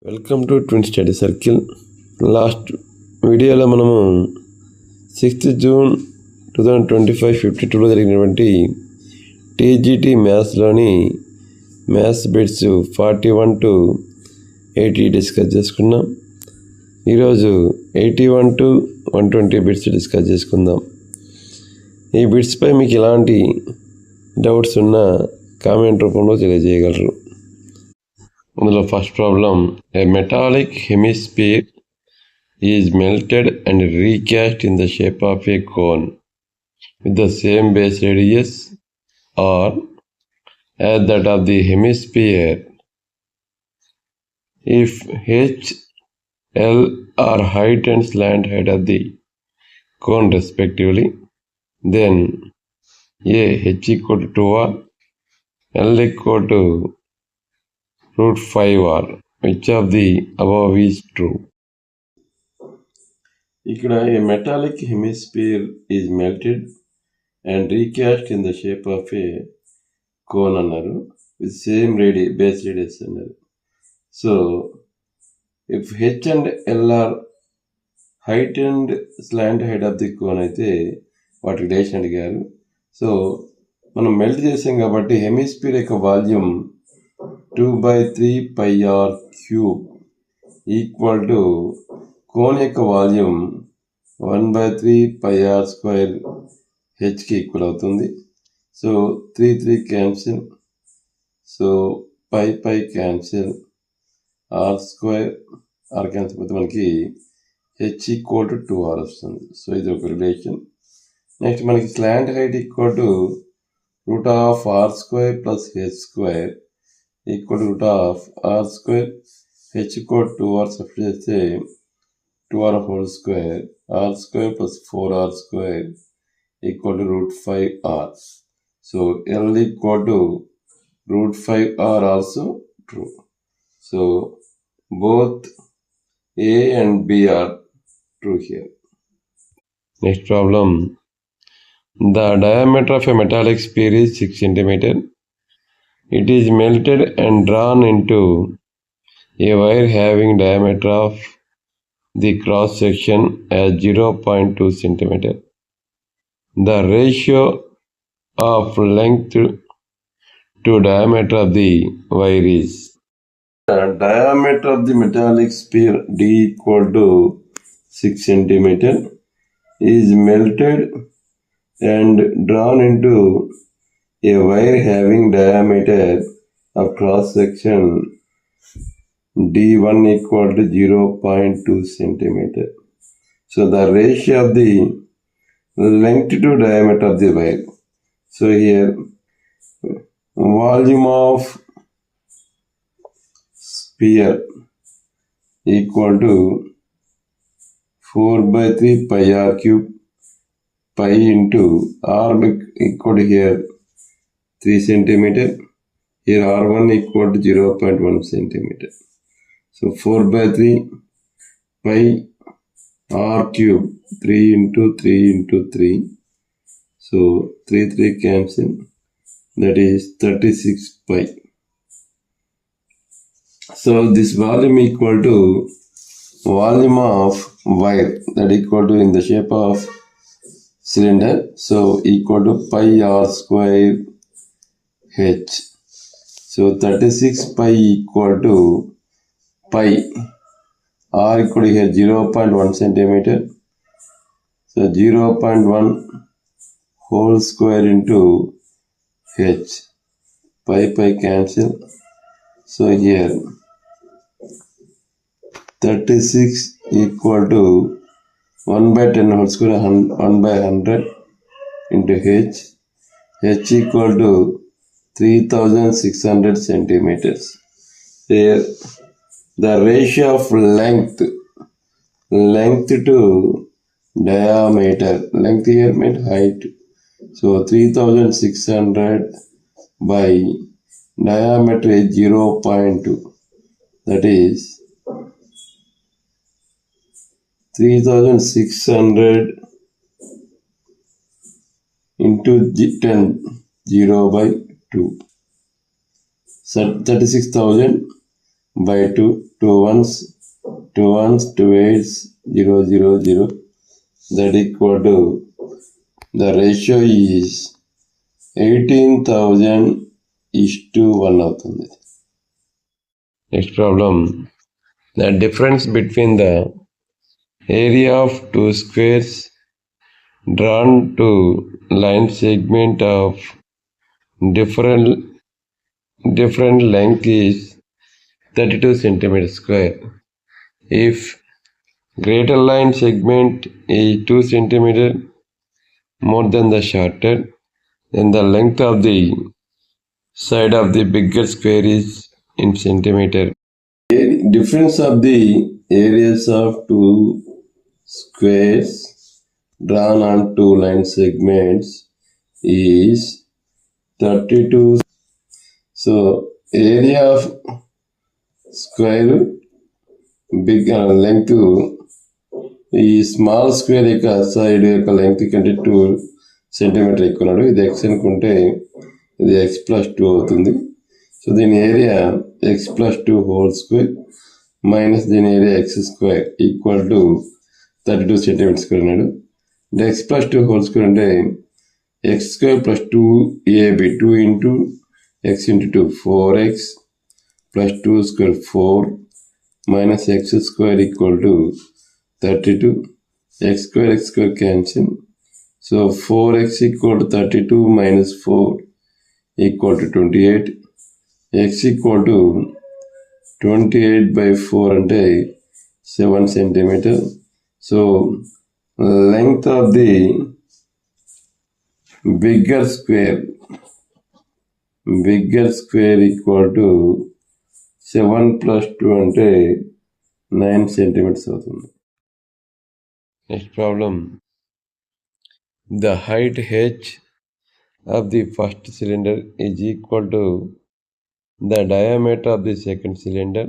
Welcome to twin study circle. Last వీడియోలో మనము 6th June 2025 52లో జరిగినటువంటి టీజీటీ మ్యాథ్స్లోని మ్యాథ్స్ బిట్స్ 41 to 80 డిస్కస్ చేసుకున్నాం. ఈరోజు 81 to 120 బిట్స్ డిస్కస్ చేసుకుందాం. ఈ బిట్స్పై మీకు ఎలాంటి డౌట్స్ ఉన్నా కామెంట్ రూపంలో తెలియజేయగలరు. అందులో first problem, A metallic hemisphere is melted and recast in the shape of A cone with the same base radius or as that of the hemisphere if h, l are height and slant height of the cone respectively, then a h equal to 2r, l equal to √5r. Which of the above is true? ఇక్కడ a metallic hemisphere is melted and recast in the shape of a cone అన్నారు, with same base radius అన్నారు. So if h and l are height and slant height of the cone అయితే వాటి relation అడిగారు. So మనం melt చేసాం కాబట్టి hemisphere యొక్క volume 2/3πr³ equal to cone యొక్క వాల్యూమ్ 1/3πr² హెచ్కి ఈక్వల్ అవుతుంది. So 3 cancel, so pi cancel, r² cancel పోతే మనకి h ఈక్వల్ టు 2r వస్తుంది. సో ఇది ఒక రిలేషన్. నెక్స్ట్ మనకి slant height equal to √r² plus h² equal to √r², h equal 2r substitute చేస్తే 2r² r² plus 4r² equal to √5r. So l equal to √5r also true. So both A and B are true here. Next problem. The diameter of a metallic sphere is 6 cm. It is melted and drawn into a wire having diameter of the cross section as 0.2 cm. The ratio of length to diameter of the wire is. The diameter of the metallic sphere D equal to 6 cm is melted and drawn into a wire having diameter of cross section D1 equal to 0.2 cm. So the ratio of the length to diameter of the wire. So here volume of sphere equal to 4/3πr³ pi into r equal to here 3 cm. Here r1 equal to 0.1 cm. So 4/3 pi r³, 3 into 3 into 3. So 3 cancel. That is 36 pi. So this volume equal to volume of wire, that equal to in the shape of cylinder. So equal to pi r² h. So 36 pi equal to pi. R equal to here 0.1 cm. So 0.1 whole square into h. Pi cancel. So here 36 equal to 1/10 whole square, 1/100 into h. H equal to 3600 centimeters. Here the ratio of length to diameter, length here meant height. So 3600 by diameter is 0.2. That is 3600 into 10, 0/2. So 36,000 by 2, 2 ones, 2 8s, 0, 0, 0, that equal to, the ratio is 18,000:1 అవుతుంది. Next problem, the difference between the area of two squares drawn to line segment of different length is 32 centimeter square. If greater line segment is 2 centimeter more than the shorter, then the length of the side of the bigger square is in centimeter. Difference of the areas of two squares drawn on two line segments is 32. So area of square big length ఈ small square యొక్క side యొక్క length కంటే 2 centimetre ఎక్కున్నాడు. ఇది X అనుకుంటే ఇది x+2 అవుతుంది. So దీని area x+2 whole square minus దీని area x² equal to 32 centimetre square అన్నాడు. అంటే x+2 హోల్ స్క్వేర్ అంటే x² + 2ab 2 into x into 2 4x + 2 square 4 minus x² equal to 32. x² cancel. So 4x equal to 32 minus 4 equal to 28. X equal to 28 by 4 అంటే 7 centimeter. So length of the bigger square equal to 7 plus 2 అంటే 9 centimeters అవుతుంది. Next problem, the height h of the first cylinder is equal to the diameter of the second cylinder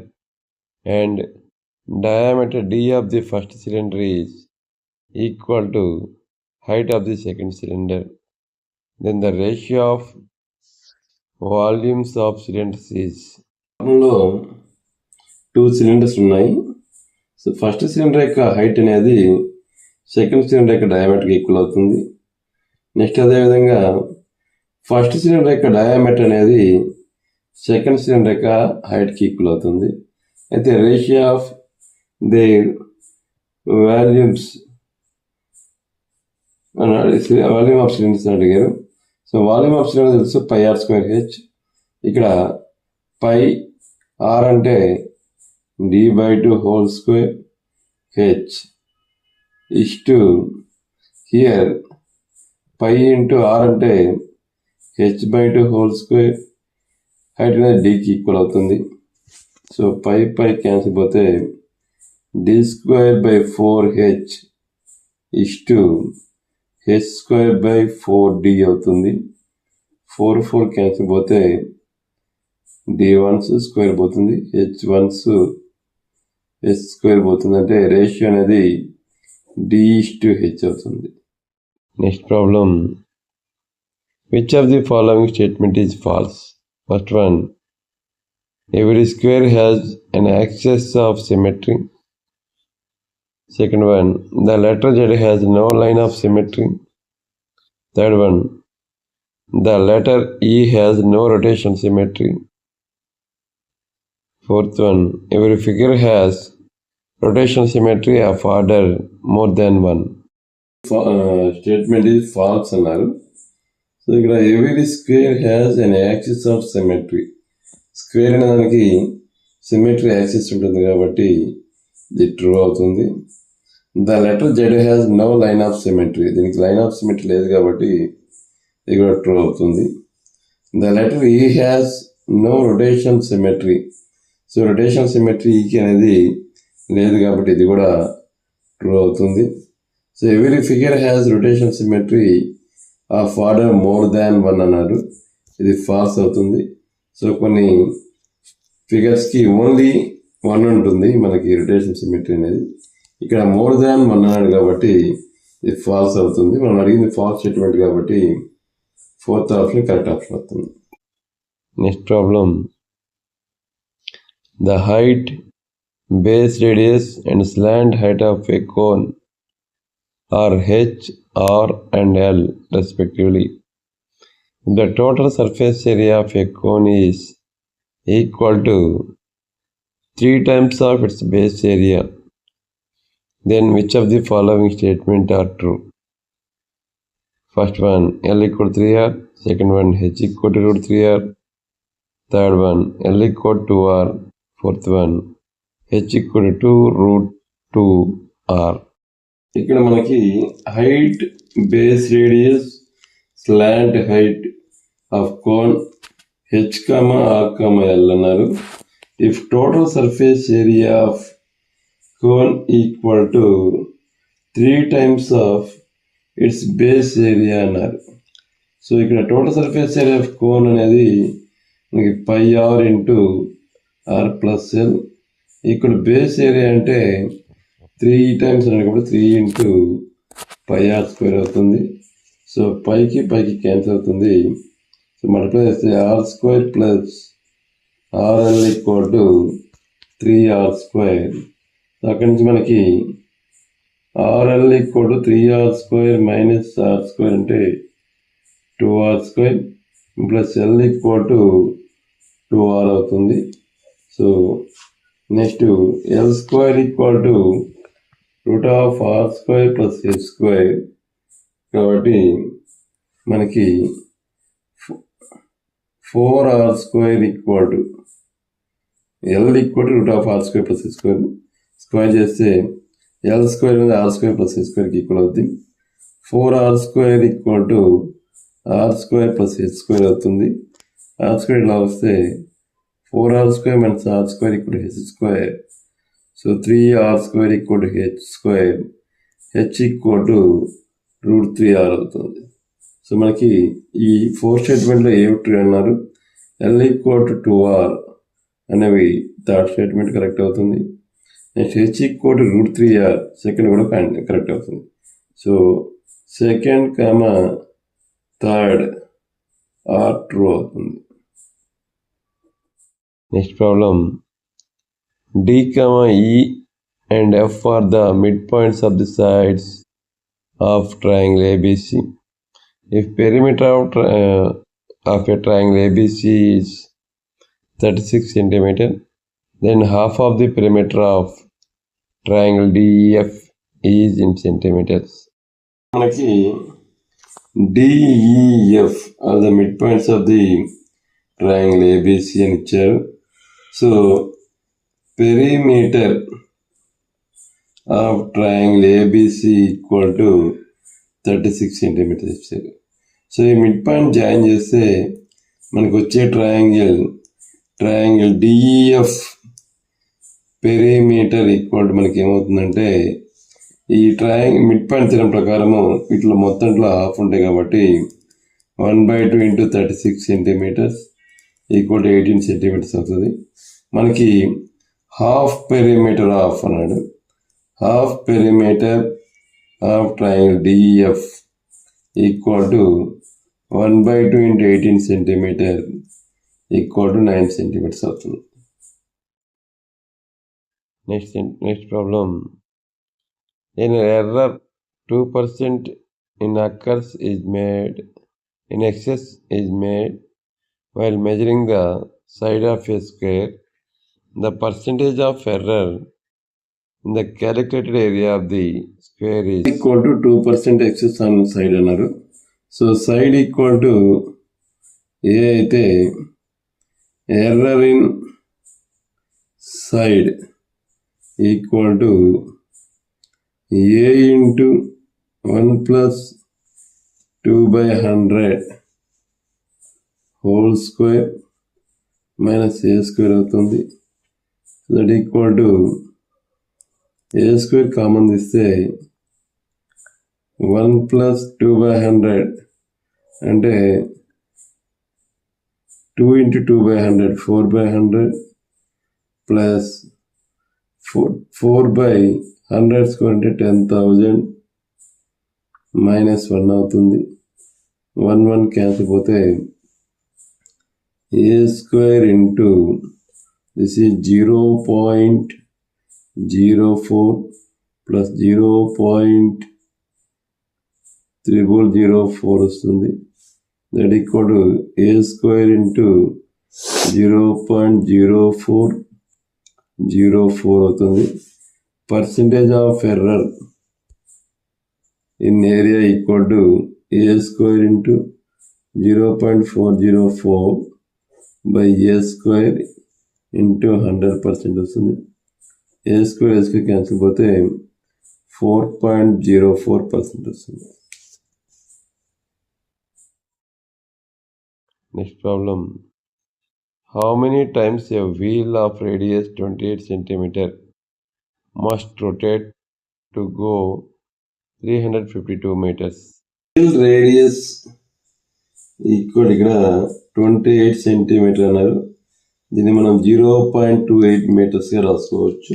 and diameter d of the first cylinder is equal to height of the second cylinder. Then the ratio of volumes of cylinders is. లో 2 cylinders ఉన్నాయి. So first cylinder యొక్క height అనేది second cylinder యొక్క డయామీటర్కి equal అవుతుంది. Next అదేవిధంగా first cylinder యొక్క diameter అనేది second cylinder యొక్క హైట్కి ఈక్వల్ అవుతుంది. అయితే ratio of the volume of cylinders అని అడిగారు. సో వాల్యూమ్ ఆఫ్ సిలిండర్ తెలుసు πr²h. ఇక్కడ πr అంటే d/2 whole square h is to here π into r అంటే h/2 హోల్ స్క్వేర్ హైట్ అనేది dకి ఈక్వల్ అవుతుంది. సో π క్యాన్సిల్ పోతే d²/4h is to h²/4d అవుతుంది. 4 క్యాన్సిల్ పోతే d1s స్క్వేర్ పోతుంది, h1s h² పోతుంది. అంటే రేషియో అనేది d/h అవుతుంది. Next problem, which of the following statement is false? First one, every square has an axis of symmetry. Second one, the letter Z has no line of symmetry. Third one, the letter E has no rotation symmetry. Fourth one, every figure has rotation symmetry of order more than 1. Statement is false అన్నారు. So ఇక్కడ every square has an axis of symmetry. Square అనే దానికి symmetry axis ఉంటుంది కాబట్టి ఇది true అవుతుంది. The letter Z has no line of symmetry, దీనికి line of symmetry లేదు కాబట్టి ఇది కూడా ట్రూ అవుతుంది. The letter E has no rotation symmetry, so rotation symmetry ఈకి అనేది లేదు కాబట్టి ఇది కూడా ట్రూ అవుతుంది. So every figure has rotation symmetry of order more than 1 అన్నారు, ఇది ఫాల్స్ అవుతుంది. సో కొన్ని ఫిగర్స్కి ఓన్లీ 1 ఉంటుంది మనకి రొటేషన్ సిమెట్రీ అనేది, ఇక్కడ మోర్ దాన్ 1 అన్నాడు కాబట్టి ఇది ఫాల్స్ అవుతుంది. మనం అడిగింది ఫాల్స్ స్టేట్మెంట్ కాబట్టి ఫోర్త్ ఆప్షన్ కరెక్ట్ ఆప్షన్ అవుతుంది. Next problem, the height, base radius and slant height of a cone are h, r and l respectively. The total surface area of a cone is equal to 3 times of its base area. Then which of the following statements are true? First one, L equal to 3r. Second one, h equal to root 3r. Third one, L equal to 2r. Fourth one, h equal to 2 root 2r. ఇక్కడ మనకి height, base radius, slant height of cone h, r, l అన్నారు. If total surface area of cone equal to 3 times of its base area అన్నారు. So ఇక్కడ total surface area of cone అనేది మనకి pi R into R plus L equal base area అంటే 3 times అన్నారు కాబట్టి 3 into pi R square అవుతుంది. So పైకి cancel అవుతుంది. సో మల్టిప్లై చేస్తే R square plus RL equal to 3r square. అక్కడి నుంచి మనకి RL equal to 3r square minus R square అంటే 2r square plus L equal to 2r అవుతుంది. So next L square equal to root of R square plus H square కాబట్టి మనకి 4r square equal to L equal to root of R square plus H square square చేస్తే L square మీద R square plus H స్క్వేర్కి equal అవుతుంది. 4r square equal to R square plus H square అవుతుంది. R square ఇలా వస్తే 4r square minus R square equal to H square. So 3r square equal to H square, H equal to root 3r అవుతుంది. So మనకి ఈ 4 స్టేట్మెంట్లో ఏమిటి అన్నారు? L equal to 2r అనేవి third statement correct అవుతుంది. Next H equal to root 3r second కూడా correct అవుతుంది. So second third are true అవుతుంది. Next problem, D, E and F are the midpoints of the sides of triangle ABC. If perimeter of a triangle ABC is 36 cm, then half of the perimeter of triangle DEF is in centimeters. మనకి DEF are the midpoints of the triangle ABC అని ఇచ్చారు. So perimeter of triangle ABC equal to 36 centimeters ఇచ్చారు. So ఈ mid point join చేస్తే మనకు వచ్చే triangle DEF perimeter equal to మనకి ఏమవుతుందంటే ఈ ట్రయాంగిల్ మిడ్ పాయింట్ థియరం ప్రకారము వీటిలో మొత్తంలో హాఫ్ ఉంటాయి కాబట్టి 1/2 into 36 centimetres equal to 18 centimetres అవుతుంది. మనకి హాఫ్ పెరిమీటర్ ఆఫ్ అన్నాడు. Half perimeter of triangle DEF equal to 1/2 into 18 centimetre equal to 9 centimetres అవుతుంది. Next problem, an error 2% in excess is made while measuring the side of a square. The percentage of error in the calculated area of the square is equal to 2% excess on side అన్నారు. So side equal to A అయితే error in side equal to A into 1 plus 2/100 whole square minus A square అవుతుంది. That equal to A square common తీస్తే 1 plus 2/100 అంటే 2 into 2/100 4/100 plus 4/100 square అంటే 10,000 minus 1 అవుతుంది. 1 cancel పోతే ఏ square into This is 0.04 plus 0.0004 వస్తుంది. That equal to a square into 0.0404 అవుతుంది. Percentage of error in area equal to a square into 0.404 by a square into 100% వస్తుంది. a square s cancel పోతే 4.04% వస్తుంది. Next problem. How many times a wheel of radius 28 cm must rotate to go 352 meters? Wheel radius equal ఇక్కడ 28 cm అన్నారు. దీన్ని మనం 0.28 మీటర్స్గా రాసుకోవచ్చు.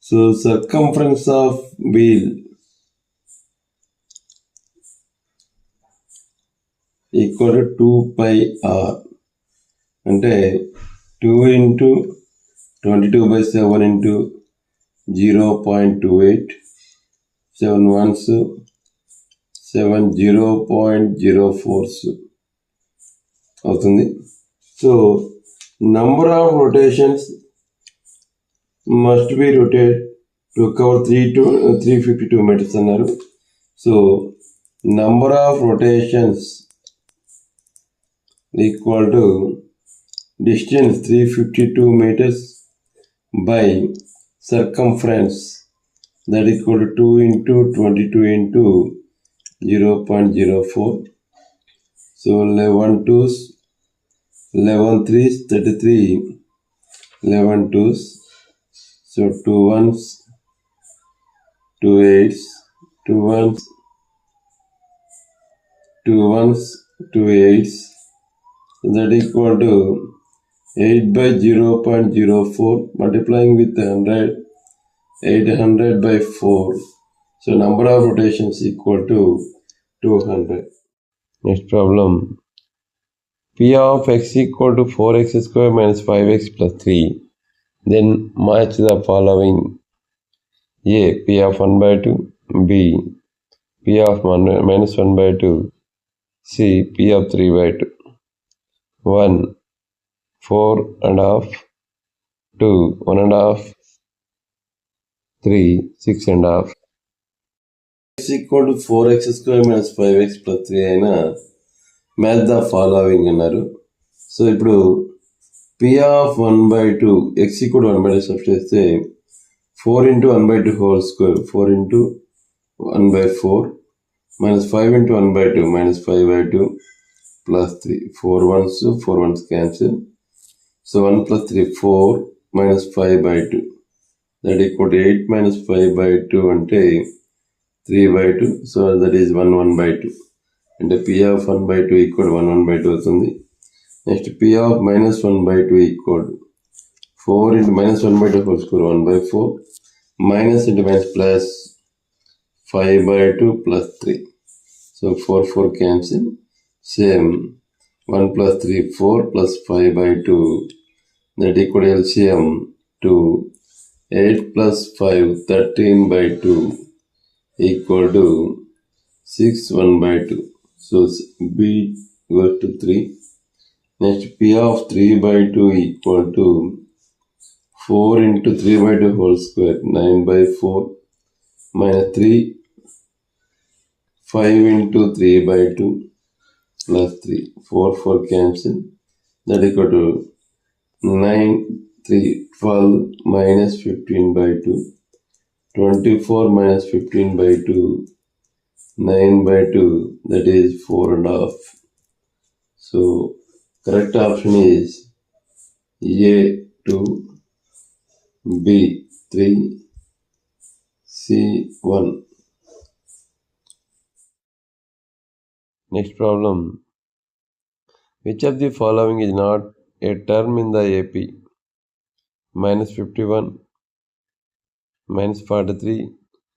So circumference of wheel equal to 2πr అంటే 2 into 22/7 into 0.28 7 ones 7 0.04 అవుతుంది. So number of rotations must be rotated to cover 352 meters అన్నారు. So number of rotations equal to distance 352 meters by circumference, that equal to 2 into 22 into 0.04. So 11 2s 11 3s 33, 11 2s, so 2 1s 2 8s 2 1s 2 1s 2 8s, that equal to 8 by 0.04 multiplying with 100 800 by 4. So number of rotations equal to 200. Next problem. P of x equal to 4x square minus 5x plus 3. Then match the following. A. P of 1 by 2. B. P of minus 1 by 2. C. P of 3 by 2. 1. 4 and a half. 2. 1 and a half. 3. 6 and a half. X equal to 4x square minus 5x plus 3 అయినా match the following అన్నారు. So ఇప్పుడు P of 1 by 2 x equal to 1 by 2 substitute చేస్తే 4 into 1 by 2 whole square 4 into 1 by 4 minus 5 into 1 by 2 minus 5 by 2 plus 3 4 ones 4 ones cancel. So 1 plus 3 4 minus 5 by 2, that equal to 8 minus 5 by 2 అంటే 3 by 2. So that is 1 1 by 2 అంటే P of 1 by 2 equal 1 1 by 2 అవుతుంది. Next P of minus 1 by 2 equal 4 into minus 1 by 2 whole square 1 by 4 minus into minus plus 5 by 2 plus 3. So 4 4 cancel. Same 1 plus 3 4 plus 5 by 2, that equal to LCM 2 8 plus 5 13 by 2 equal to 6 1 by 2. So B goes to 3. Next P of 3 by 2 equal to 4 into 3 by 2 whole square 9 by 4 minus 3 5 into 3 by 2 plus 3 4 4 cancel, that equal to 9 3 12 minus 15 by 2 24 minus 15 by 2 9 by 2, that is 4 and a half. So correct option is A 2, B 3, C 1. Next problem. Which of the following is not a term in the AP? Minus 51, minus 43,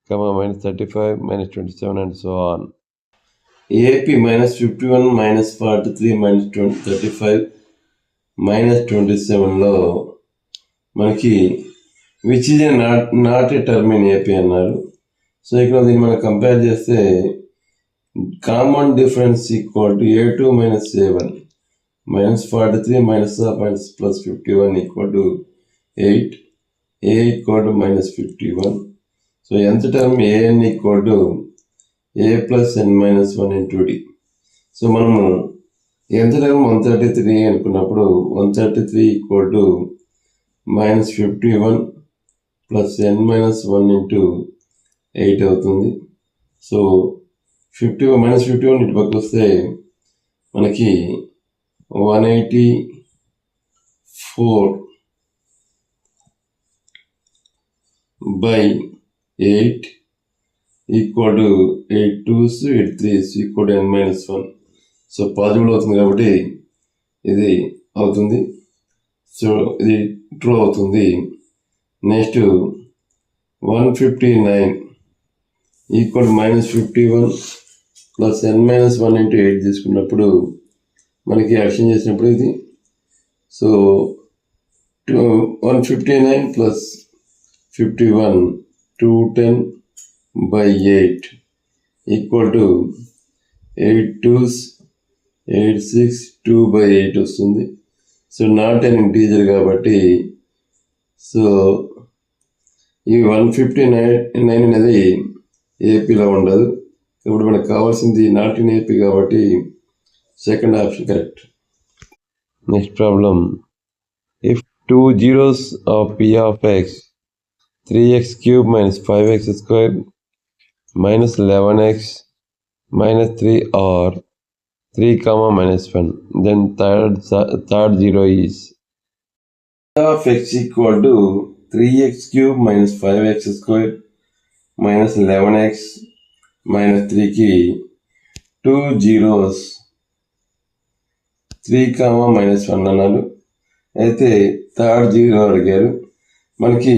minus 35, minus 27 and so on. AP minus 51, minus 43, minus 35, minus 27 లో మనకి which is A not a term in AP అన్నారు. So ఇక్కడ దీన్ని మనం compare చేస్తే common difference equal to A2 minus A1 minus 43 minus plus 51 equal to 8, A equal to minus 51. So nth term An equal to A plus n minus 1 into D. So మనము nth term 133 అనుకున్నప్పుడు 133 equal to minus 51 plus n minus 1 into 8 అవుతుంది. So 51 minus 51 ఇటు పక్క వస్తే మనకి 184 by 8 equal to 8 2s 8 3s equal to n minus 1. So possible అవుతుంది కాబట్టి ఇది అవుతుంది. సో ఇది ట్రూ అవుతుంది. Next 159 equal minus 51 plus n minus 1 into 8 తీసుకున్నప్పుడు మనకి యాక్షన్ చేసినప్పుడు ఇది so 159 plus 51 210 by 8 equal to 8 2s 8 6 2 by 8 వస్తుంది. సో నాట్ అన్ ఇంటీజర్ కాబట్టి సో ఈ 159 అనేది ఏపీలో ఉండదు. ఇప్పుడు మనకు కావాల్సింది నాట్ ఇన్ ఏపీ కాబట్టి second option correct. Next problem, if 2 zeros of p of x 3x cube minus 5x square minus 11x minus 3 or 3 comma minus 1, then third zero is p of x equal to 3x cube minus 5x square minus 11x minus 3 కి 2 zeros 3 comma minus 1 అన్నారు. అయితే third zero అడిగారు. మనకి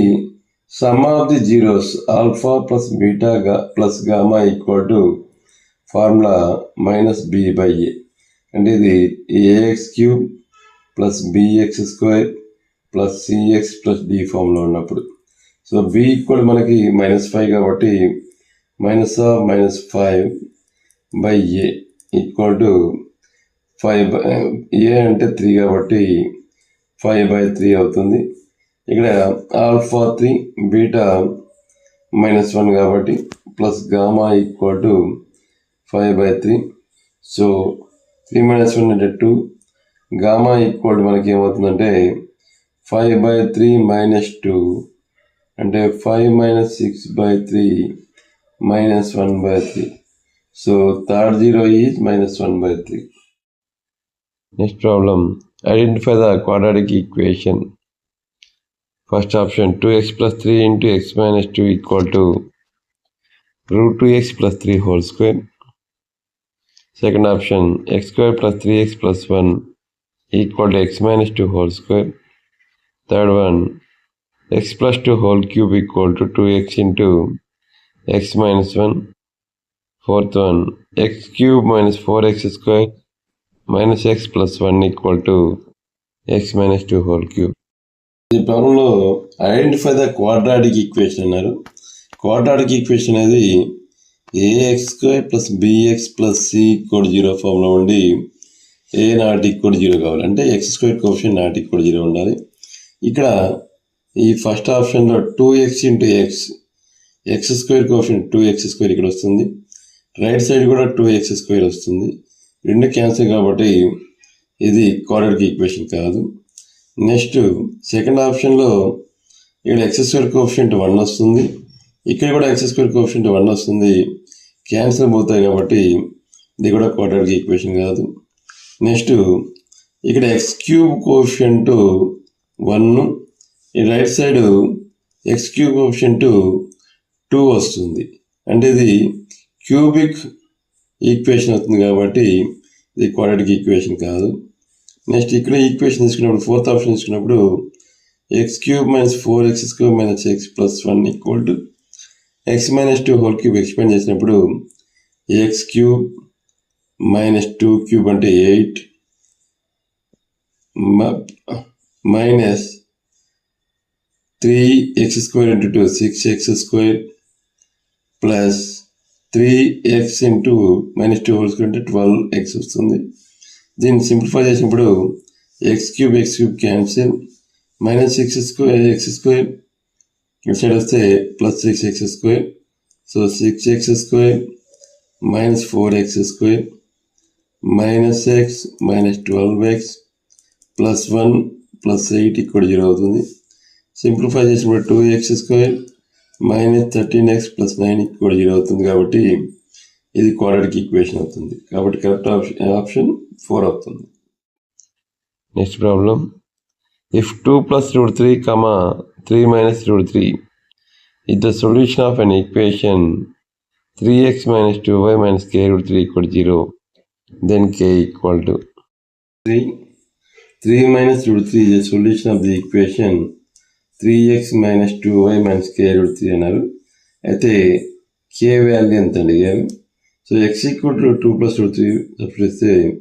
sum of the zeros alpha plus beta plus gamma equal to formula minus B by A. అంటే ఇది AX cube plus BX square plus CX plus D ఫామ్లో ఉన్నప్పుడు so B equal మనకి -5 కాబట్టి -5 by A equal to 5 A అంటే 3 కాబట్టి 5/3 అవుతుంది. ఇక్కడ ఆల్ఫా 3 బీటా -1 కాబట్టి plus gamma equal to 5/3. So 3 - 1 అంటే 2. గామా ఈక్వల్ టు మనకి ఏమవుతుందంటే 5/3 - 2 అంటే 5 - 6/3 -1/3. So third zero is -1/3. Next problem, identify the quadratic equation. First option, 2x plus 3 into x minus 2 equal to root 2x plus 3 whole square. Second option, x square plus 3x plus 1 equal to x minus 2 whole square. Third one, x plus 2 whole cube equal to 2x into x minus 1. Fourth one, x cube minus 4x square minus x plus 1 equal to x minus 2 whole cube. ఈ ప్రాబ్లంలో identify the quadratic equation అన్నారు. Quadratic equation అనేది a x square plus b x plus c equal 0 ఫామ్లో ఉండి a not equal 0 కావాలి. అంటే x square coefficient not equal 0 ఉండాలి. ఇక్కడ ఈ ఫస్ట్ ఆప్షన్లో 2x into x square coefficient 2x square ఇక్కడ వస్తుంది. రైట్ సైడ్ కూడా 2x స్క్వేర్ వస్తుంది. రెండు క్యాన్సిల్ కాబట్టి ఇది క్వాడ్రాటిక్ ఈక్వేషన్ కాదు. నెక్స్ట్ సెకండ్ ఆప్షన్లో ఇక్కడ ఎక్స్ స్క్వేర్ కోఎఫిషియంట్ 1 వస్తుంది. ఇక్కడ కూడా ఎక్స్ స్క్వేర్ కోఎఫిషియంట్ 1 వస్తుంది. క్యాన్సిల్ పోతాయి కాబట్టి ఇది కూడా క్వాడ్రాటిక్ ఈక్వేషన్ కాదు. నెక్స్ట్ ఇక్కడ ఎక్స్ క్యూబ్ కోఎఫిషియంట్ 1, ఈ right side X cube coefficient 2 వస్తుంది. అంటే ఇది క్యూబిక్ ఈక్వేషన్ అవుతుంది కాబట్టి ఇది క్వాడ్రాటిక్ ఈక్వేషన్ కాదు. నెక్స్ట్ ఇక్కడ ఈక్వేషన్ తీసుకున్నప్పుడు ఫోర్త్ ఆప్షన్ తీసుకున్నప్పుడు X cube minus 4x square minus x plus 1 equal to x minus 2 whole cube expand చేసినప్పుడు ఎక్స్ క్యూబ్ మైనస్ 2 క్యూబ్ అంటే 8 minus 3x² into 2 6x² plus 3x into -2 whole square అంటే 12x వస్తుంది. దీన్ని simplify చేసినప్పుడు x³ cancel, -6x² ఇటు side వస్తే +6x². So 6x² -4x² -x -12x +1 +8 ఇక్కడ 0 అవుతుంది. సింప్లిఫై చేసినప్పుడు 2x² -13x +9 ఇక్కడ 0 అవుతుంది. కాబట్టి ఇది క్వాడ్రాటిక్ ఈక్వేషన్ అవుతుంది. కాబట్టి కరెక్ట్ ఆప్షన్ 4 అవుతుంది. Next problem, if 2 + √3, 3 - √3 is the solution of an equation 3x - 2y - k √3 = 0, then k equal to 3 - √3 is the solution of the equation 3x - 2y - k √3 అన్నారు. అయితే k value ఎంత అడిగారు. So x = 2 + √3 substitute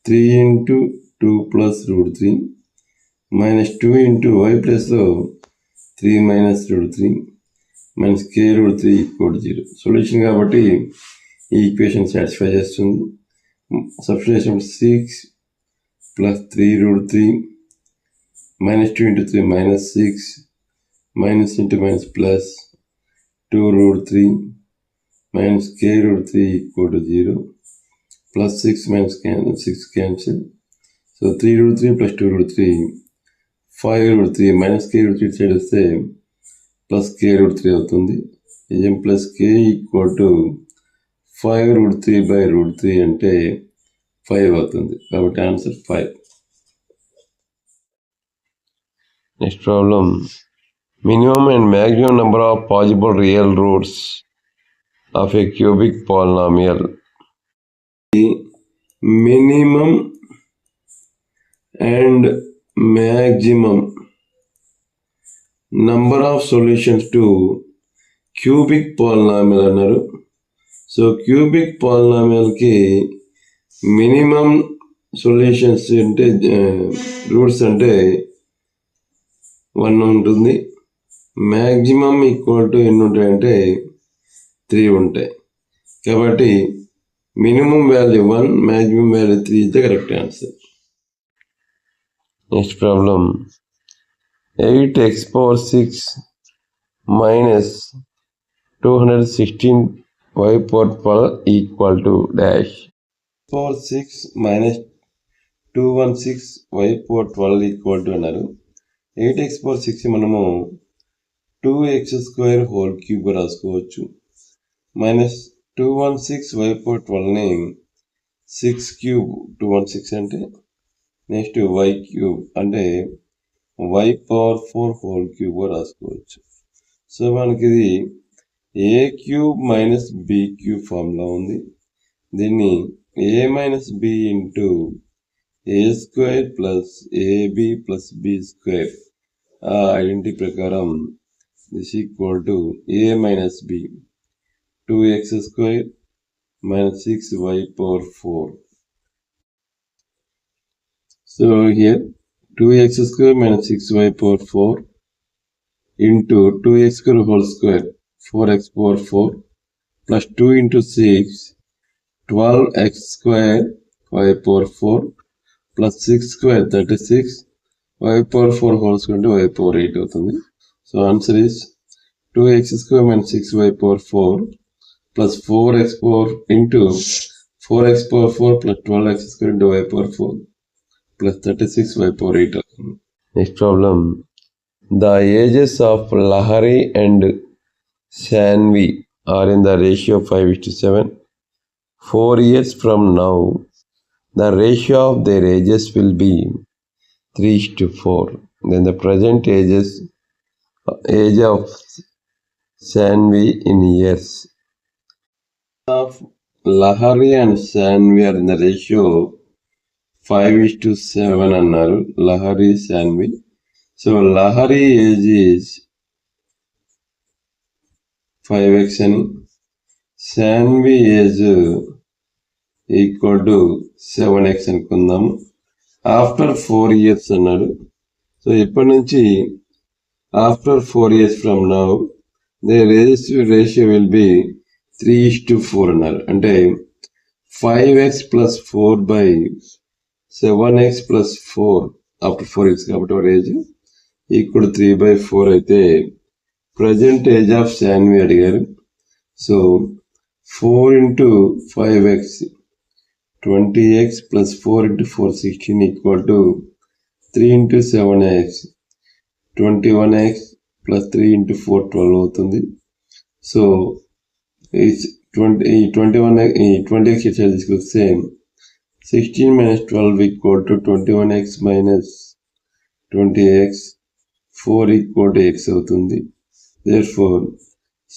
3 × 2 + √3 -2 × y plus 3 - √3 - k √3 = 0. Solution కాబట్టి ఈ equation satisfy చేస్తుంది. Substitution 6 + 3 √3 -2 × 3 -6 - into plus 2 √3 - k √3 = 0 +6 - 6 cancel. So 3 √3 + 2 √3 5 √3 - k √3 side వస్తే +k √3 అవుతుంది. m + k = 5 √3/√3 అంటే 5 అవుతుంది. కాబట్టి answer 5. Next problem, minimum and maximum number of possible real roots of a cubic polynomial. Minimum and maximum number of solutions to cubic polynomial అన్నారు. So cubic పాలినామియల్కి minimum solutions అంటే roots అంటే 1 ఉంటుంది. Maximum = ఎన్ని ఉంటాయంటే 3 ఉంటాయి. కాబట్టి minimum value 1, maximum value 3 is the correct answer. Next problem, 8x⁴ - 216y⁴ dash 4 6 - 216y⁴ అన్నారు. 8x⁴ మనము 2x² హోల్ క్యూబ్ రాసుకోవచ్చు. -216y⁴ని 6³ 216 అంటే నెక్స్ట్ y³ అంటే y⁴ హోల్ క్యూబ్ రాసుకోవచ్చు. సో మనకి ఇది a³ - b³ ఫార్ములా ఉంది. దీన్ని a - b × a² + ab + b² ఆ ఐడెంటిటీ ప్రకారం this = a - b 2x² - 6y⁴. So here 2x² - 6y⁴ into 2x² whole square 4x⁴ plus 2 × 6 12x² y⁴ plus 6² 36 y⁴ whole square into y⁴ అవుతుంది. So answer is 2x² - 6y⁴ plus 4x⁴ into 4x⁴ plus 12x² into y⁴ plus 36 y⁴ అవుతుంది. Next problem, the ages of Lahari and Sanvi are in the ratio 5:7. 4 years from now, the ratio of their ages will be 3:4. Then the present age of Sanvi in years. Of Lahari and Sanvi are in the ratio 5:7 అన్నారు. Lahari, Sanvi. So Lahari age is 5x అని, Sanvi age = 7x అనుకుందాము. After 4 years అన్నాడు. So ఇప్పటి నుంచి after 4 years from now, the ratio will be 3:4 అన్నారు. అంటే 5x plus 4 by 7x plus 4 after 4 years కాబట్టి our age equal to 3/4 అయితే present age of Sanvi అడిగారు. So 4 into 5x 20x plus 4 into 4 16 equal to 3 into 7x 21x plus 3 into 4 12 అవుతుంది. So 20x ఇట్లా తీసుకొస్తే 16 minus 12 equal to 21x minus 20x 4 equal to x అవుతుంది. Therefore,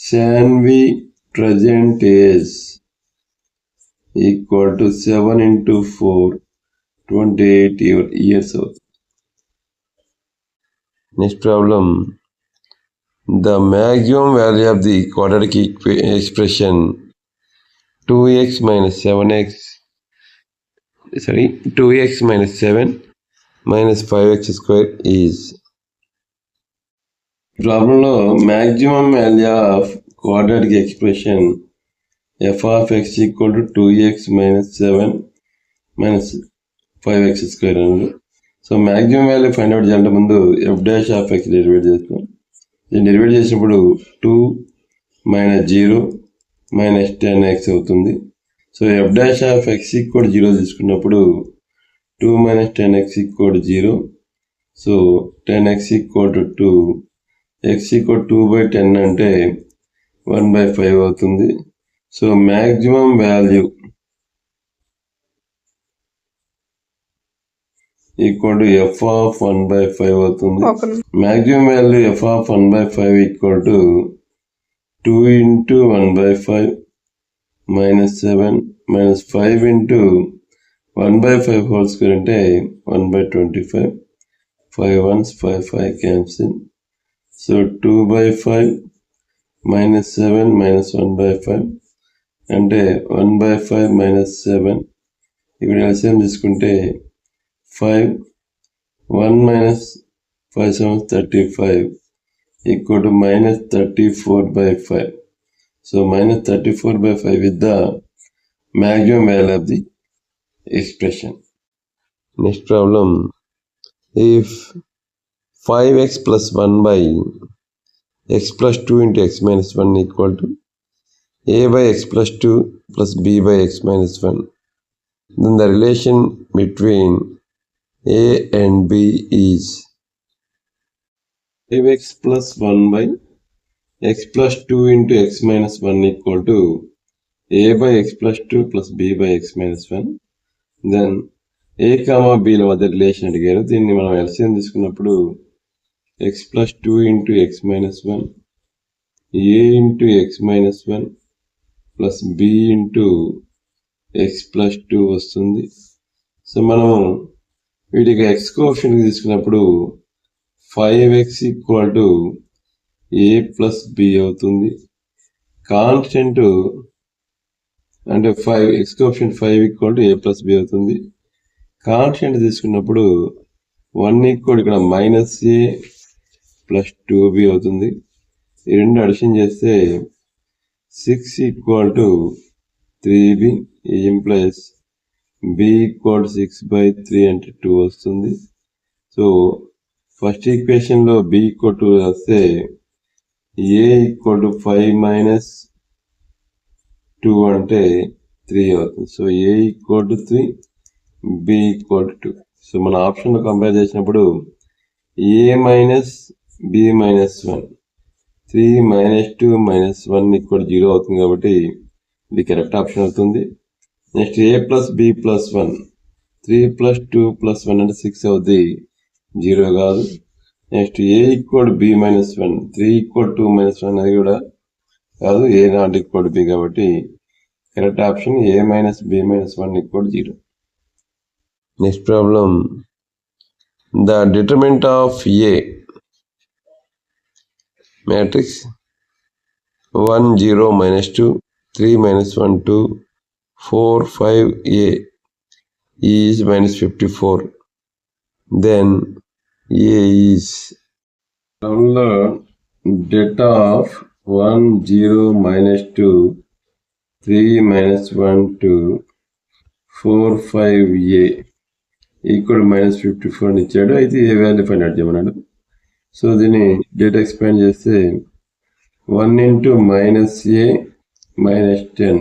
Sanvi present age equal to 7 into 4 28 years old. Next problem. The maximum value of the quadratic expression 2x minus 7x 2x minus 7 minus 5x square is. Problem లో maximum value of quadratic expression f of x equal to 2x minus 7 minus 5x square అన్నారు. So maximum value find out చేయాలంటే ముందు f dash of x డెరివేట్ చేస్తాం. దీన్ని డెరివేట్ చేసినప్పుడు 2 minus 0 minus 10x అవుతుంది. So f dash of x equal to 0 తీసుకున్నప్పుడు 2 minus 10x equal to 0. So 10x equal to 2, x equal to 2/10 అంటే 1/5 అవుతుంది. So maximum value equal to f of 1/5 అవుతుంది. maximum value f of 1/5 equal to 2 into 1/5 minus 7 minus 5 into 1/5 whole square అంటే 1/25. 5 ones 5 cancel. So 2/5 minus 7 minus 1/5 అంటే 1/5 minus 7. ఇక్కడ LCM తీసుకుంటే 5 1 minus 5 7 35 equal to minus 34/5. So minus 34/5 is the maximum value of the expression. Next problem. If 5x plus 1 by x plus 2 into x minus 1 equal to a by x plus 2 plus b by x minus 1, then the relation between a and b is 5x plus 1 by x plus 2 into x minus 1 equal to a by x plus 2 plus b by x minus 1. Then a comma b లో వద్ద relation అడిగారు. దీన్ని మనం LCM తీసుకున్నప్పుడు x plus 2 into x minus 1 a into x minus 1 plus b into x plus 2 వస్తుంది. So మనము వీటికి x coefficient తీసుకున్నప్పుడు 5x equal to a plus b అవుతుంది. కాన్స్టెంట్ అంటే 5 x coefficient 5 equal to a plus b అవుతుంది. Constant తీసుకున్నప్పుడు 1 equal ఇక్కడ minus a plus 2b అవుతుంది. ఈ రెండు అడిషన్ చేస్తే 6 equal to 3b implies b equal to 6/3 అంటే 2 వస్తుంది. సో ఫస్ట్ ఈక్వేషన్లో b equal to వస్తే a equal to 5 minus 2 అంటే 3 అవుతుంది. So a equal to 3 b equal to 2. So మన ఆప్షన్లో కంపేర్ చేసినప్పుడు a minus b minus 1 3 minus 2 minus 1 equal to 0 అవుతుంది కాబట్టి ఇది కరెక్ట్ ఆప్షన్ అవుతుంది. Next a plus b plus 1 3 plus 2 plus 1 అంటే 6 అవుతుంది, 0 కాదు. Next a equal to b minus 1 3 equal to 2 minus 1 అది కూడా కాదు, a not equal to b కాబట్టి correct option a minus b minus 1 equal to 0. Next problem. The determinant of A matrix 1 0 minus 2 3 minus 1 2 4 5 A is minus 54. Then A is ప్రాబ్లంలో data of 1 0 -2 3 -1 2 4 5 a equal -54 అని ఇచ్చాడు. అయితే ఏ value find out చేయమన్నాడు. So దీన్ని data expand చేస్తే 1 × -a -10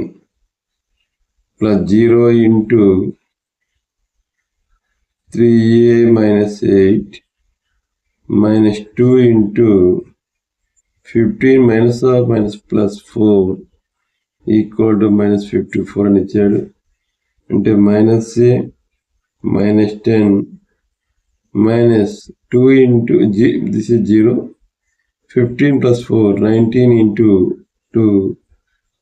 plus 0 × 3a -8 -2 × 15 -+4 equal to -54 అని ఇచ్చాడు. అంటే -a -10 -2 × this is 0 15 + 4 19 × 2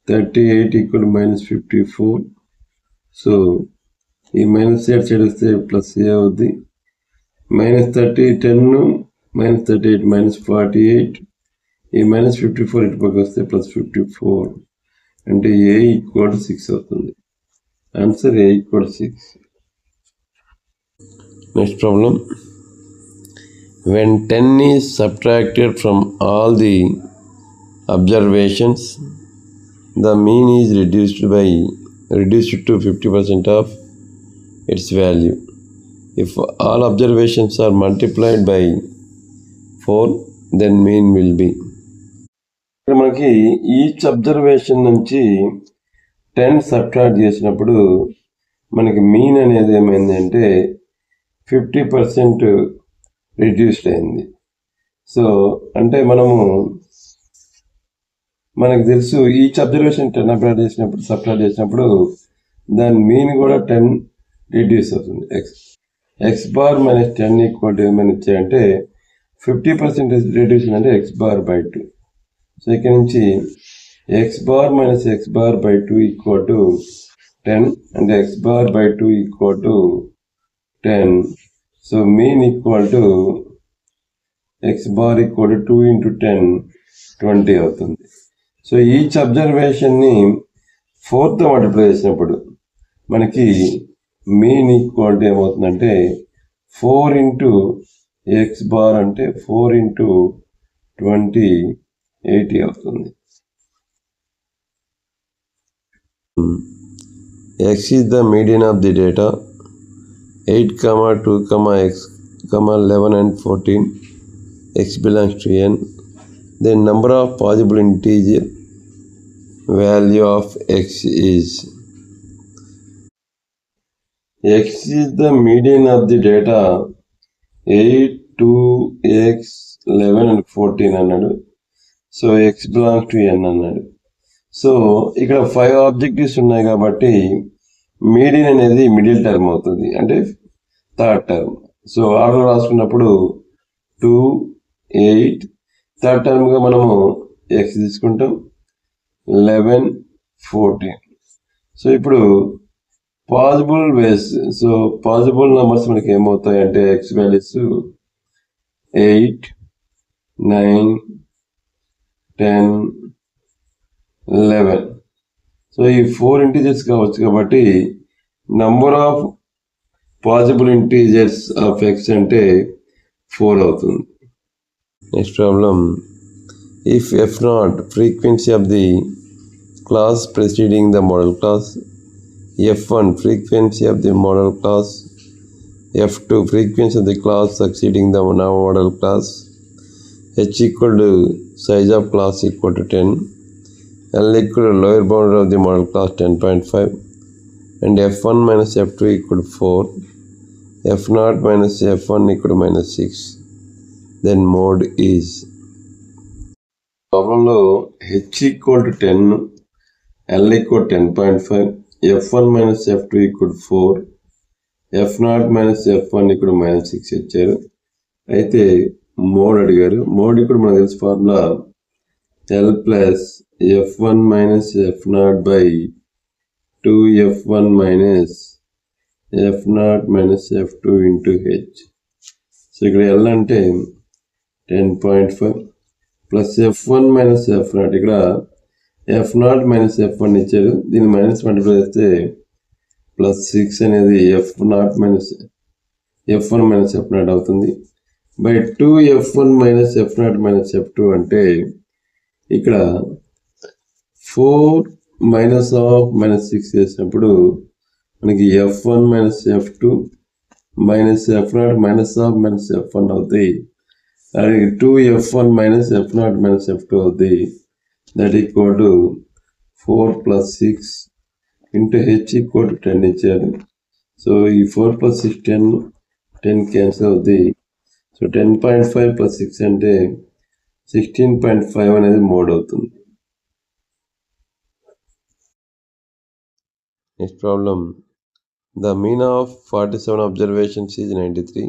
38 equal -54. So ఈ -8 సైడ్ వస్తే +a అవుద్ది. -30 10 -38 -48 ఈ -54 ఇటు పక్క వస్తే +54 అంటే a = 6 అవుతుంది. Answer a = 6. Next problem. When 10 is subtracted from all the observations, the mean is reduced to 50% of its value. If all observations are multiplied by 4, then mean will be. ఇక్కడ మనకి each observation నుంచి 10 subtract చేసినప్పుడు మనకి mean అనేది ఏమైందంటే 50% reduced అయింది. So అంటే మనకు తెలుసు ఈచ్ అబ్జర్వేషన్ 10 సబ్ట్రాక్ట్ చేసినప్పుడు దాని మీన్ కూడా 10 రిడ్యూస్ అవుతుంది. ఎక్స్ బార్ -10 ఈక్వల్ టు ఏమైనా ఇచ్చాయంటే 50% రిడ్యూషన్ అంటే x/2. సో ఇక్కడ నుంచి x bar - x/2 equal to 10 అంటే x/2 equal to 10. So mean equal to x bar equal to 2 × 10 20 అవుతుంది. సో ఈచ్ అబ్జర్వేషన్ని 4తో మల్టిప్లై చేసినప్పుడు మనకి మీన్ ఈక్వల్ టు ఏమవుతుందంటే 4 × x బార్ అంటే 4 × 20 80 అవుతుంది. X is the median of the data 8, 2, x, 11 and 14. X belongs to n. The number of possible integer value of x is. X is the median of the data 8, 2, x, 11 and 14 అన్నాడు. So x belongs to n అన్నాడు. So ఇక్కడ 5 objectives ఉన్నాయి కాబట్టి median అనేది middle term అవుతుంది, అంటే third term. So order రాసుకున్నప్పుడు 2, 8 third టర్మ్గా మనము x తీసుకుంటాం, 11, 14. సో ఇప్పుడు possible ways, so possible numbers మనకి ఏమవుతాయి అంటే x వాల్యూస్ 8, 9, 10, 11. సో ఈ 4 ఇంటీజర్స్ కావచ్చు కాబట్టి number of possible integers of x అంటే 4 అవుతుంది. Next problem. If f0 frequency of the class preceding the modal class, f1 frequency of the model class, f2 frequency of the class succeeding the model class, h equal to size of class equal to 10, l equal to lower boundary of the model class 10.5, and f1 minus f2 equal to 4, f0 minus f1 equal to -6. Then mode is. ప్రాబ్లంలో h equal to 10, l equal to 10.5, f1 minus f2 equal to 4, f0 minus f1 equal to -6 ఇచ్చారు. అయితే mode అడిగారు. Mode ఇప్పుడు మనకు తెలుసు formula l plus f1 minus f0 by 2f1 minus f0 minus f2 into h. So ఇక్కడ l అంటే 10.5 plus f1 minus f0, ఇక్కడ f0 minus f1 ఇచ్చారు, దీన్ని మైనస్ మల్టిప్లై చేస్తే +6 అనేది f0 minus f1 minus f0 అవుతుంది. By 2f1 minus f0 minus f2 అంటే ఇక్కడ 4 మైనస్ ఆఫ్ మైనస్ 6 చేసినప్పుడు మనకి f1 minus f2 minus f0 minus of minus f1 అవుతాయి. అది 2f1 minus f0 minus f2 అవుతాయి. That equal to 4 plus 6 into h equal to 10 ఇచ్చారు. So ఈ 4 plus 6 10 cancel అవుతాయి. సో 10.5 ప్లస్ 6 అంటే 16.5 అనేది మోడ్ అవుతుంది. Next problem. The mean of 47 observations is 93.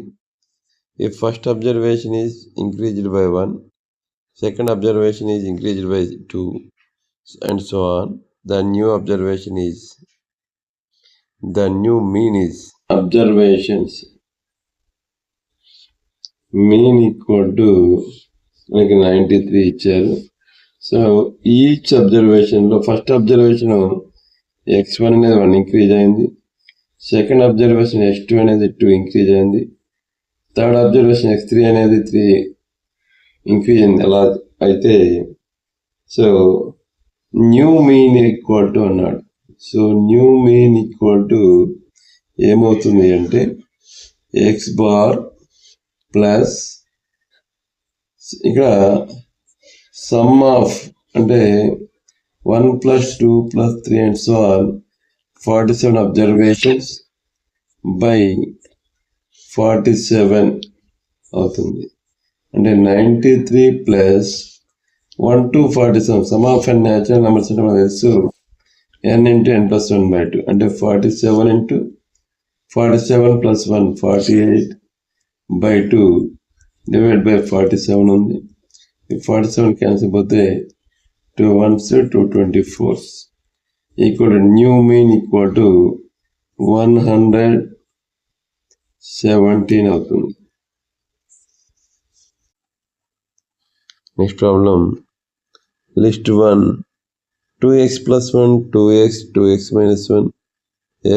If first observation is increased by 1, second observation is increased by 2, and so on, the new mean is observations mean equal to మనకి 93 ఇచ్చారు. So each అబ్జర్వేషన్లో first observation x1 అనేది 1 increase అయింది, second observation x2 అనేది 2 increase అయింది, third observation x3 అనేది 3 increase అయింది. అలా అయితే so new mean equal to అన్నాడు. So new mean equal to ఏమవుతుంది అంటే ఎక్స్ బార్ ప్లస్ ఇక్కడ సమ్ ఆఫ్ అంటే 1 plus 2 plus 3 and so on 47 observations by 47 అవుతుంది. అంటే 93 plus 1 to 47 sum of and natural numbers అంటే మనకు తెలుసు n into n plus 1 by 2 అంటే 47 into 47 plus 1 48 by 2 divided by 47 ఉంది. 47 క్యాన్సిల్ పోతే 2 1s 2 24s equal to new mean equal to 117 అవుతుంది. Next problem. List 1 2x plus 1 2x 2x minus 1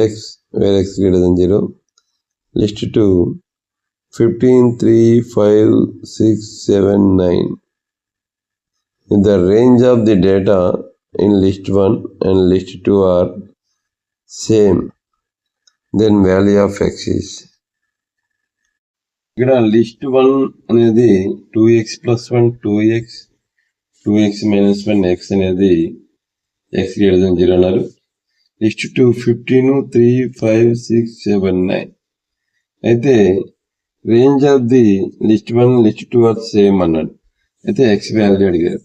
x where x greater than 0. List 2 15 3 5 6 7 9. If the range of the data in list 1 and list 2 are same, then value of x is. ఇక్కడ list 1 అనేది 2x plus 1 2x 2x minus 1 x అనేది x greater than 0 అన్నారు. List 2 15 3 5 6 7 9. అయితే range of the list 1 list 2 are same అన్నాడు. అయితే x value అడిగారు.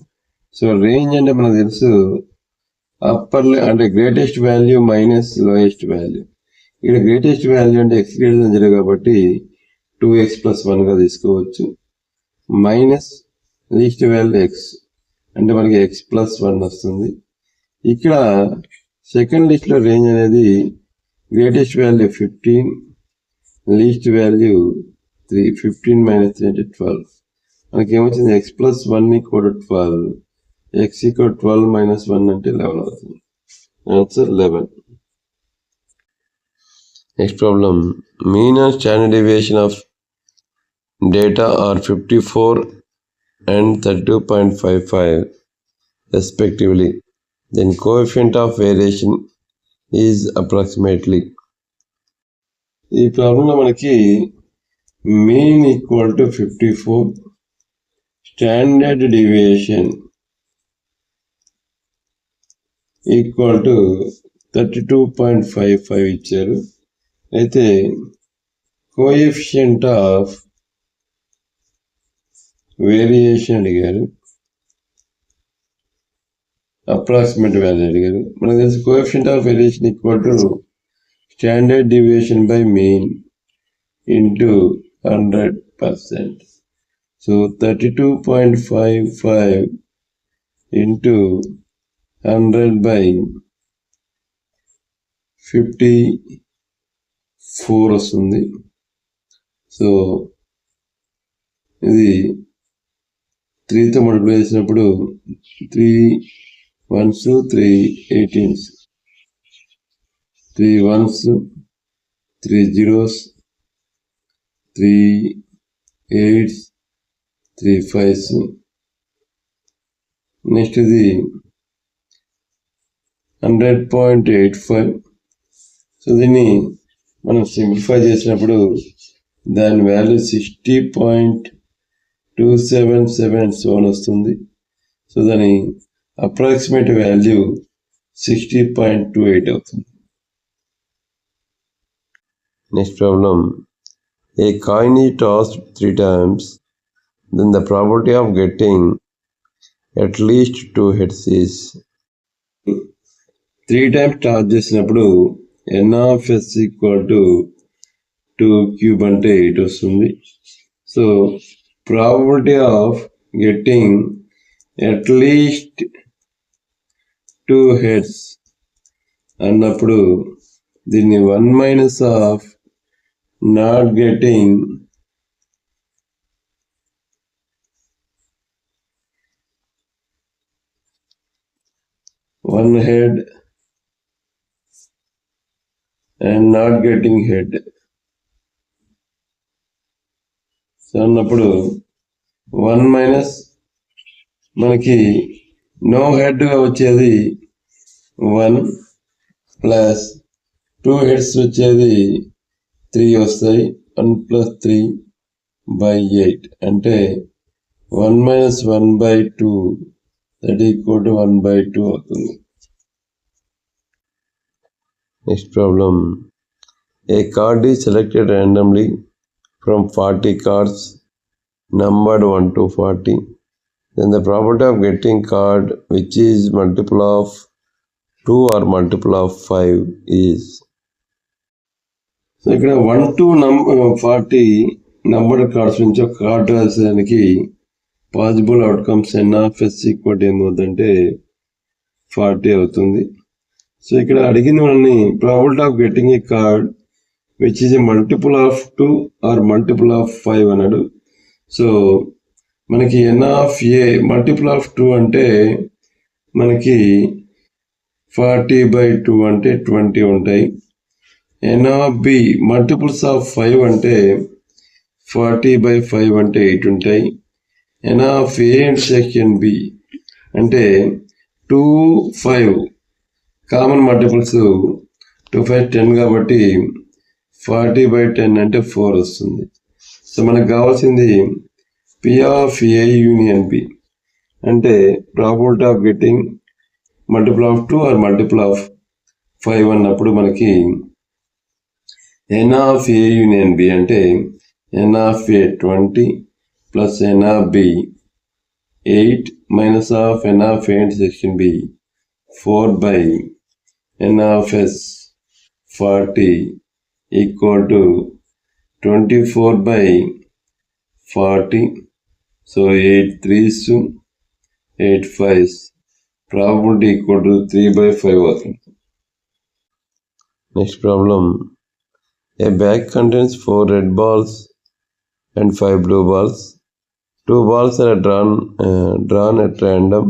So range అంటే మనకు తెలుసు అప్పర్ అంటే greatest value minus lowest value. ఇక్కడ గ్రేటెస్ట్ వాల్యూ అంటే ఎక్స్ గ్రేటర్ దెన్ 0 కాబట్టి 2x plus 1గా తీసుకోవచ్చు. మైనస్ లీస్ట్ వాల్యూ ఎక్స్ అంటే మనకి x plus 1 వస్తుంది. ఇక్కడ సెకండ్ లిస్ట్లో రేంజ్ అనేది greatest value 15 least value 3 15 minus 3 అంటే 12. మనకి ఏమొచ్చింది x plus 1 equal 12 x equal 12 minus 1 అంటే 11 అవుతుంది. Answer 11. Next problem. Mean and standard deviation of data are 54 and 32.55 respectively. Then coefficient of variation is approximately. ఈ ప్రాబ్లంలో మనకి mean equal to 54, standard deviation equal to 32.55 ఇచ్చారు. అయితే coefficient of variation అడిగారు, approximate value అడిగారు. మనకు తెలిసి coefficient of variation equal to standard deviation by mean into 100%. So 32.55 into 100/54 వస్తుంది. సో ఇది 3తో మల్టిప్లై చేసినప్పుడు 3 1s 3 18s 3 1s 3 0s 3 8s, 3 5s. Next ఇది 100.85. సో దీన్ని మనం సింప్లిఫై చేసినప్పుడు దాని వాల్యూ 60.277 వస్తుంది. సో దాని అప్రాక్సిమేట్ వాల్యూ 60.28 అవుతుంది. Next problem, a coin is tossed 3 times, then the probability of getting at least 2 heads is. 3 times toss చేసినప్పుడు n of s equal to 2 cube అంటే 8 వస్తుంది. So probability of getting at least 2 heads అన్నప్పుడు దీన్ని 1 minus of not getting one head and not getting head. So అన్నప్పుడు 1 minus మనకి no హెడ్గా వచ్చేది 1 plus 2 heads వచ్చేది 3 వస్తాయి. 1 + 3/8 అంటే 1 - 1/2 దట్ ఈక్వల్ టు 1/2 అవుతుంది. Next problem, A card is selected randomly from 40 cards numbered 1 to 40. Then the probability of getting card which is multiple of 2 or multiple of 5 is. So ఇక్కడ 1 to 40 numbered cards నుంచి ఒక card రాసేదానికి possible outcomes n of s equal ఏమవుతుందంటే 40 అవుతుంది. So ఇక్కడ అడిగింది మనల్ని probability of getting a card which is a multiple of 2 or multiple of 5 అన్నాడు. సో మనకి n of a multiple of 2 అంటే మనకి 40/2 అంటే 20 ఉంటాయి. n of b multiples of 5 అంటే 40/5 అంటే 8 ఉంటాయి. n of a and section b అంటే 2 5 కామన్ మల్టిపుల్స్ 2 5 10 కాబట్టి 40/10 అంటే 4 వస్తుంది. సో మనకు కావాల్సింది P of A union B అంటే probability of getting multiple of 2 or multiple of 5 అన్నప్పుడు మనకి n of A union B అంటే n of A 20 plus n of B 8 minus of n of A and section B 4/n of S 40 equal to 24/40. So 8 3s 8 5s probability equal to 3/5 అవుతుంది. Next problem, a bag contains 4 red balls and 5 blue balls. 2 balls are drawn at random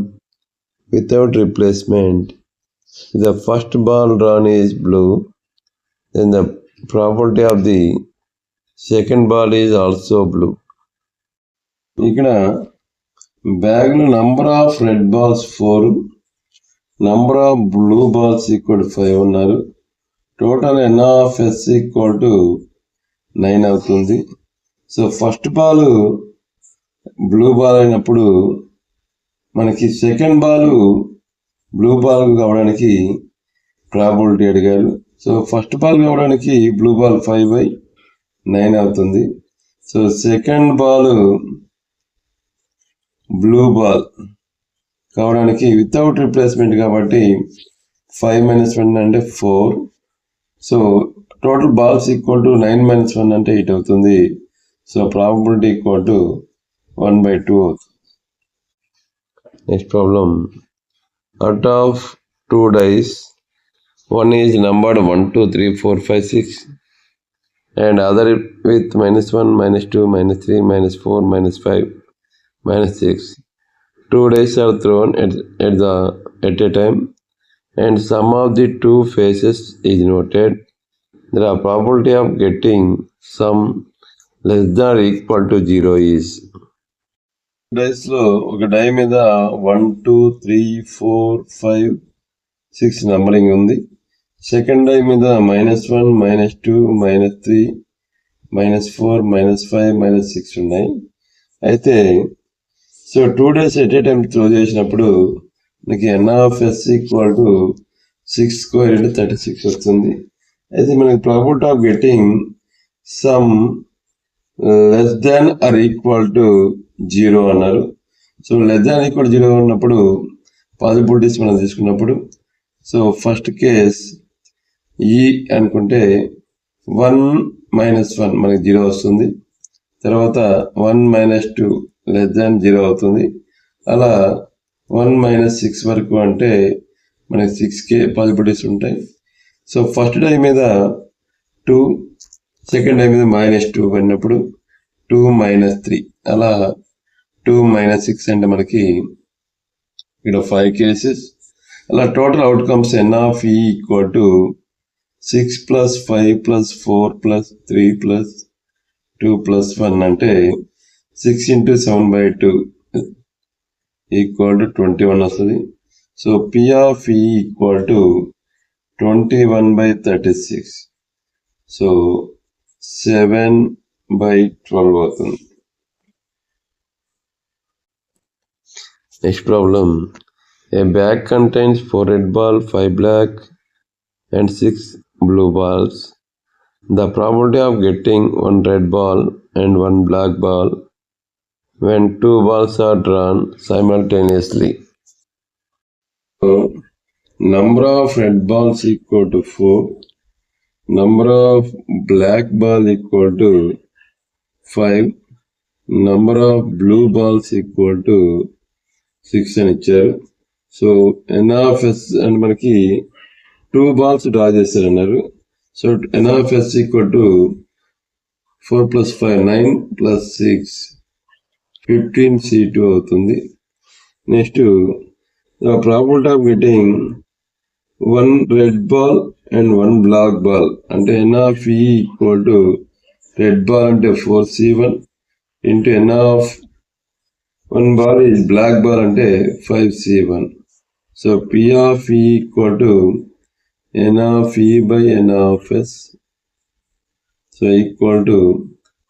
without replacement. If the first ball drawn is blue, then the probability of the second ball is also blue. ఇక్కడ బ్యాగ్లో number of red balls 4, number of blue balls equal 5 ఉన్నారు. Total n of s equal to 9 అవుతుంది. So first ball blue ball అయినప్పుడు మనకి second ball blue ball కావడానికి probability అడిగారు. So first ball కావడానికి blue ball 5/9 అవుతుంది. So second ball blue ball కావడానికి without replacement కాబట్టి 5 - 1 అంటే 4. So total balls equal to 9 - 1 అంటే 8 అవుతుంది. సో ప్రాబిలిటీ ఈక్వల్ టు 1/2 అవుతుంది. Next problem, out of 2 dice, one is numbered 1 2 3 4 5 6 and other with -1 -2 -3 -4 -5 -6. 2 dice are thrown at a time and sum of the 2 faces is noted. The probability of getting sum less than or equal to 0 is. Dice లో ఒక die మీద 1 2 3 4 5 6 numbering ఉంది. Second die మీద -1 -2 -3 -4 -5 -6 ఉన్నాయి. అయితే so 2 days at a time throw చేసినప్పుడు మనకి n(s) = 6 square into 36 వస్తుంది. అయితే మనకి probability of getting some less than or equal to 0 అన్నారు. సో లెస్ దాన్ ఈక్వల్ 0 ఉన్నప్పుడు పాసిబిలిటీస్ మనం తీసుకున్నప్పుడు సో ఫస్ట్ కేస్ ఈ అనుకుంటే 1 - 1 మనకి 0 వస్తుంది. తర్వాత 1 - 2 లెస్ దాన్ 0 అవుతుంది. అలా 1 - 6 వరకు అంటే మనకి 6k పాసిబిలిటీస్ ఉంటాయి. సో ఫస్ట్ డై మీద 2, సెకండ్ డై మీద -2 పడినప్పుడు 2 - 3 అలా 2 - 6 అంటే మనకి ఇక్కడ 5 కేసెస్. అలా టోటల్ అవుట్కమ్స్ n(e) = 6 + 5 + 4 + 3 + 2 + 1 అంటే 6 × 7/2 = 21 వస్తుంది. So P(e) = 21/36. సో 7/12 అవుతుంది. Next problem. A bag contains 4 red balls, 5 black and 6 blue balls. The probability of getting 1 red ball and 1 black ball when 2 balls are drawn simultaneously. So, number of red balls equal to 4, number of black ball equal to 5, number of blue balls equal to 6 అని ఇచ్చారు. So n(s) అని మనకి 2 balls draw చేస్తారన్నారు. So n(s) = 4 + 5 9 + 6 15c2 అవుతుంది. Next probability of getting 1 red ball and 1 black ball అంటే n(e) = red ball అంటే 4c1 into n(1) ball is black ball అంటే 5c1. So P(e) = n(e/n(s). So equal to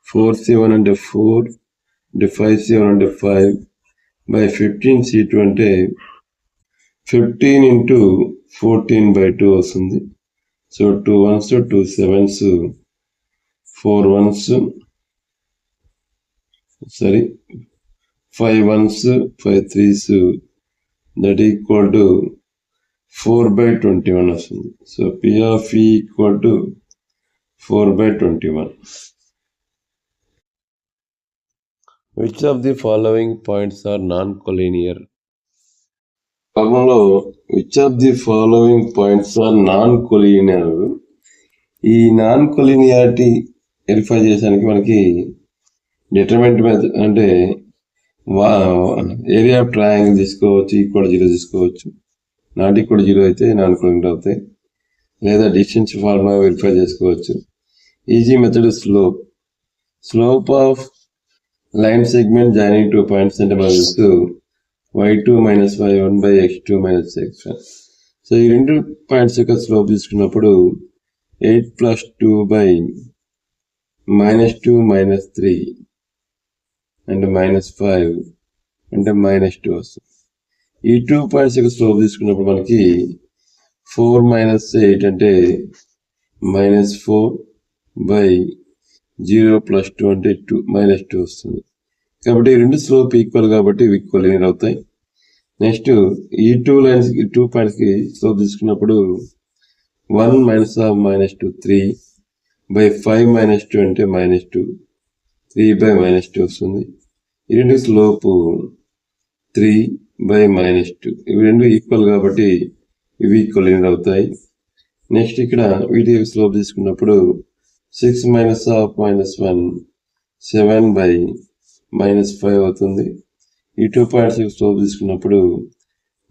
4c1 అంటే 4 అంటే 5c1 అంటే 5 by 15c2 అంటే 15 × 14/2 వస్తుంది. So 2 1s 2 7s 4 1s 5 1s 5 3s that equal to 4/21 వస్తుంది. So P(e) = 4/21. Which of the following points are non-collinear? ప్రాబ్లంలో which of the following points are non-collinear? ఈ non కొలీనియారిటీ verify చేయడానికి మనకి డిటర్మినెంట్ మెథడ్ అంటే area of triangle తీసుకోవచ్చు, =0 తీసుకోవచ్చు. ≠0 అయితే non collinear అవుతాయి. లేదా డిస్టెన్స్ ఫార్ములా వెరిఫై చేసుకోవచ్చు. Easy method slope of line segment joining 2 points అంటే మనకు తెలుసు y2 - y1 x2 - x1. So ఈ 2 పాయింట్స్ యొక్క స్లోప్ తీసుకున్నప్పుడు 8 + 2 -2 - 3 అంటే -5 అంటే -2 వస్తుంది. ఈ 2 పాయింట్స్ యొక్క స్లోప్ తీసుకున్నప్పుడు మనకి 4 - 8 అంటే -4 0 + 2 అంటే -2 వస్తుంది. కాబట్టి ఈ 2 స్లోప్ ఈక్వల్ కాబట్టి ఇవి కొలీనియర్ అవుతాయి. నెక్స్ట్ ఈ 2 లైన్స్ 2 పాయింట్స్కి స్లోప్ తీసుకున్నప్పుడు 1 - -2 3 5 - 2 అంటే -2 3/-2 వస్తుంది. ఈ 2 స్లోపు 3/-2 ఇవి 2 ఈక్వల్ కాబట్టి ఇవి కొలీనియర్ అవుతాయి. నెక్స్ట్ ఇక్కడ వీటి స్లోప్ తీసుకున్నప్పుడు 6 - -1 7/-5 అవుతుంది. ఈ 2 పాయింట్స్ స్లోప్ తీసుకున్నప్పుడు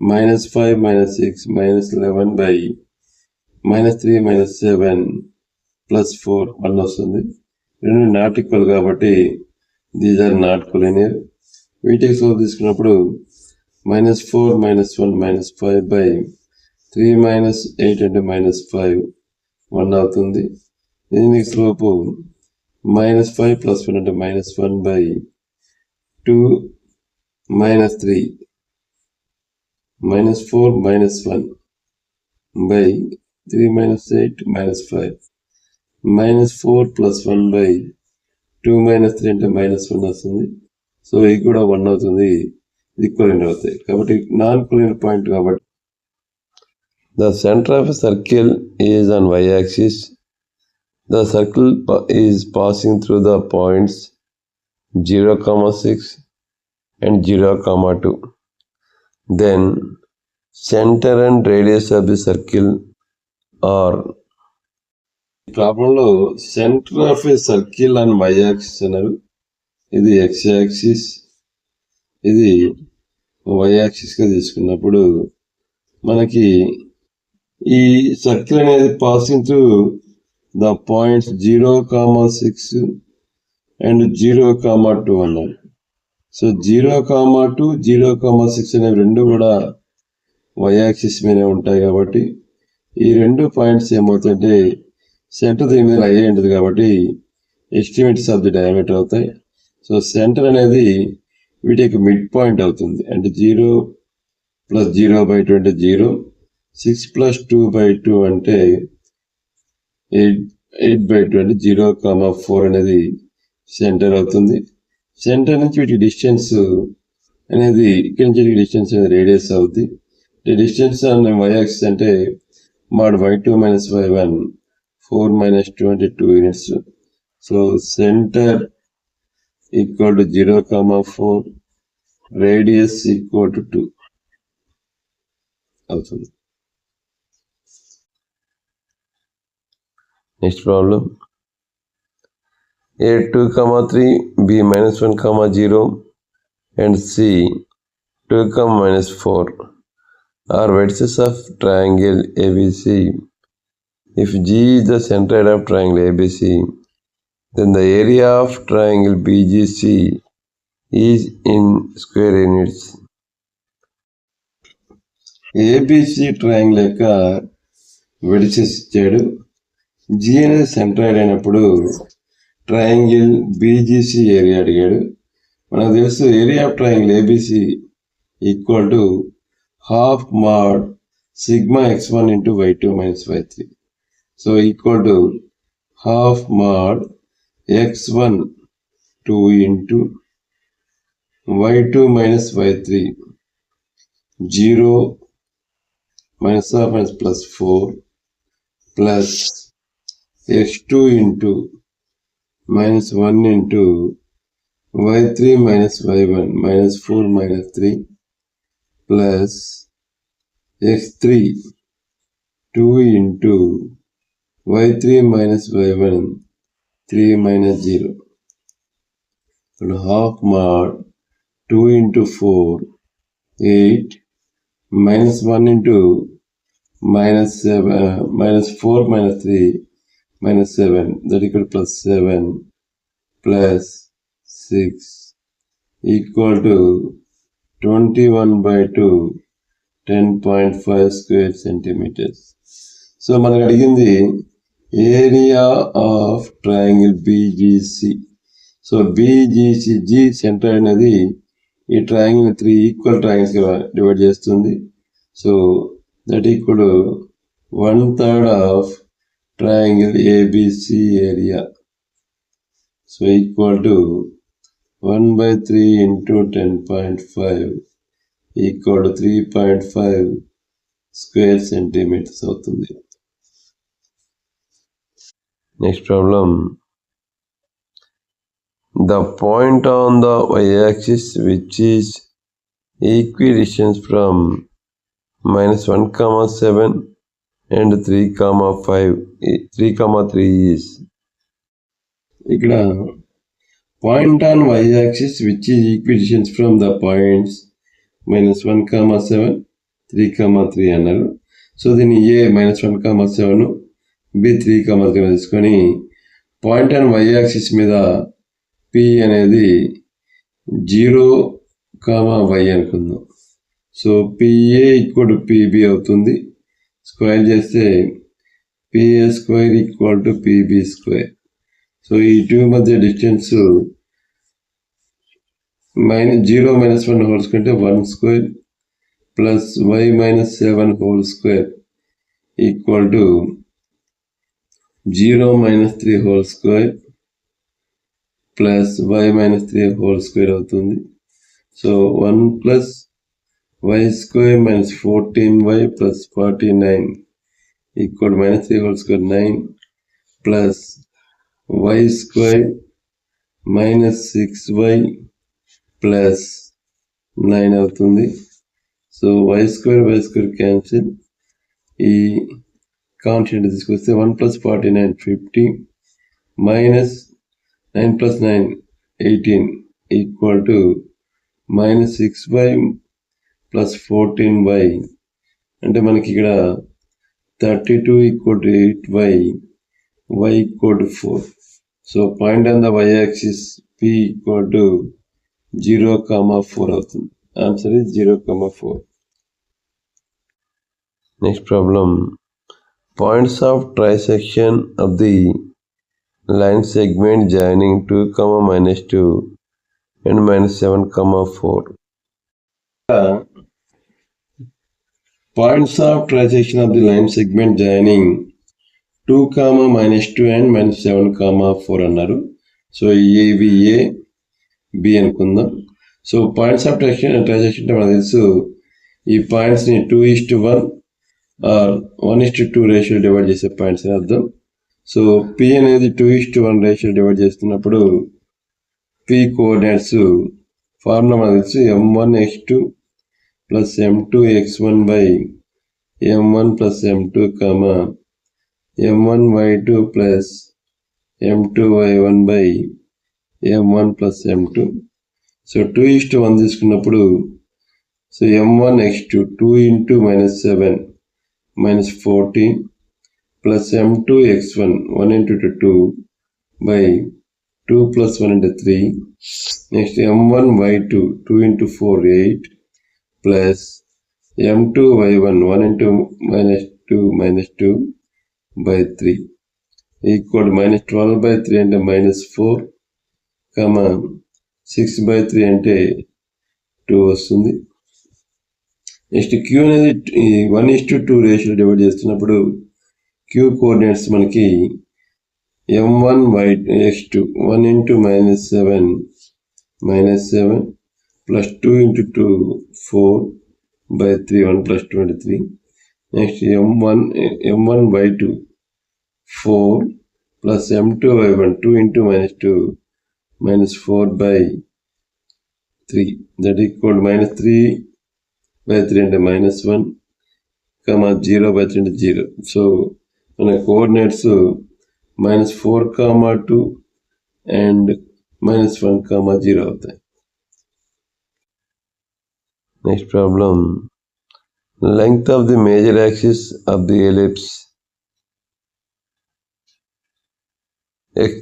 -5 - 6 -11/-3 - 7 + 4 1 వస్తుంది. రెండు నాట్ ఈక్వల్ కాబట్టి దీస్ ఆర్ నాట్ కొలీనియర్. వీటికి సోల్వ్ తీసుకున్నప్పుడు -4 -1 -5/3 -8 అంటే -5 1 అవుతుంది. దీనికి స్లోపు -5 + 1 అంటే -1/2 -3 -4 -1/3 -8 -5 -4 + 1/2 -3 అంటే -1 వస్తుంది. సో ఇది కూడా 1 అవుతుంది. ఇది కొలీనియర్ అవుతాయి కాబట్టి నాన్ కొలీనియర్ పాయింట్ కాబట్టి the center of a circle is on y-axis. The circle is passing through the points 0,6 and 0,2. Then center and radius of the circle are. ప్రాబ్లంలో centre of a circle and y axis అన్నారు. ఇది x axis, ఇది y యాక్సిస్గా తీసుకున్నప్పుడు మనకి ఈ circle అనేది passing through the points 0,6 and 0,2 అన్నారు. సో 0,2 0,6 అనేవి రెండు కూడా వై యాక్సిస్ మీదే ఉంటాయి కాబట్టి ఈ రెండు పాయింట్స్ ఏమవుతాయంటే సెంటర్ దీని మీద అయ్యే ఉంటుంది కాబట్టి ఎస్టిమేట్స్ ఆఫ్ ది డయామీటర్ అవుతాయి. సో సెంటర్ అనేది వీటికి మిడ్ పాయింట్ అవుతుంది. అంటే 0 + 0/2 అంటే 0, 6 + 2/2 అంటే 8/2 అంటే 0,4 అనేది సెంటర్ అవుతుంది. సెంటర్ నుంచి వీటి డిస్టెన్స్ అనేది ఇక్కడి నుంచి డిస్టెన్స్ అనేది రేడియస్ అవుతుంది. డిస్టెన్స్ అనే వై యాక్సిస్ అంటే mod y2 - y1 4 - 2 అంటే 2 units. So centre equal to 0,4, radius equal to 2 అవుతుంది. Next problem A 2,3, B -1,0 and C 2, -4 are vertices of triangle ABC. If G is the centroid of triangle ABC, then the area of triangle BGC is in square units. ABC triangle యొక్క వెడిసెస్ ఇచ్చాడు. G అనేది centroid అయినప్పుడు triangle BGC area అడిగాడు. మనకు తెలుసు area of triangle ABC equal to ½ mod σx1 × y2 - y3. So equal to ½ mod x1 2 × y2 - y3 0 -half +4 plus x2 × -1 × y3 - y1 -4 -3 plus x3 2 × y3 - y1 3 - 0. ½ mod 2 × 4 8 -1 × -7 -4 -3 -7 that equal +7 plus 6 equal to 21/2 10.5 square centimeters. So మనకు అడిగింది area of triangle BGC. So BGC G centre అనేది ఈ triangle 3 ఈక్వల్ ట్రయాంగిల్స్గా divide చేస్తుంది. So that equal 1/3 of triangle ABC area. So equal to 1/3 × 10.5 equal to 3.5 square centimetres అవుతుంది. Next problem the point on the y-axis which is equidistant from -1,7 and 3,3 is. ఇక్కడ point on y-axis which is equidistant from the points -1,7 3,3 అన్నారు. So దీన్ని A -1,7 B 3,3 తీసుకొని point and y axis మీద p అనేది 0, y అనుకుందాం. So PA equal to PB అవుతుంది. Square చేస్తే PA square equal to PB square. So ఈ 2 మధ్య డిస్టెన్స్ -0 - 1 హోల్ స్క్వేర్ అంటే 1 square plus y - 7 whole square equal to 0 - 3 whole square plus y - 3 whole square అవుతుంది. So 1 plus y square minus 14y plus 49 equal -3 whole square 9 plus y square minus 6y plus 9 అవుతుంది. So y square cancel. ఈ constant తీసుకొస్తే 1 plus 49 50 minus 9 plus 9 18 equal to -6y plus 14y అంటే మనకి ఇక్కడ 32 equal to 8y, y equal to 4. So point on the y axis p equal to 0, 4 అవుతుంది. Answer is 0, 4. Next problem. Points of trisection of the line segment joining 2, -2 and -7, 4. Points of trisection of the line segment joining 2, -2 and -7, 4 అన్నారు. So ఇవి A B అనుకుందాం. So points of trisection అంటే మనకు తెలుసు ఈ పాయింట్స్ని 2:1 are 1:2 ratio divide చేసే points అని అర్థం. సో పి అనేది 2:1 రేషియో డివైడ్ చేస్తున్నప్పుడు పి కోఆర్డినేట్స్ ఫార్ములా మనకు తెలుసు m1x2 plus m2x1 by m1 plus m2, m1y2 plus m2y1 by m1 plus m2. So 2:1 తీసుకున్నప్పుడు so m1x2 2 into -7 -14 plus m2x1 1 into 2 by 2 plus 1 into 3. Next m1y2 2 into 4 8 plus m2y1 1 into -2 by 3 equal -12 by 3 అంటే -4, 6 by 3 అంటే 2 వస్తుంది. Next Q అనేది 1:2 ratio divide చేస్తున్నప్పుడు Q coordinates మనకి m1x2 1 into -7 plus 2 into 2 4 by 3 1 plus 23. Next m1y2 4 plus m2y1 2 into -2 -4 by 3 that equal -3 by 3 అంటే -1, 0 by 3 అంటే 0. So మన coordinates -4, 2 and -1, 0 అవుతాయి. Next problem. Length of the major axis of the ellipse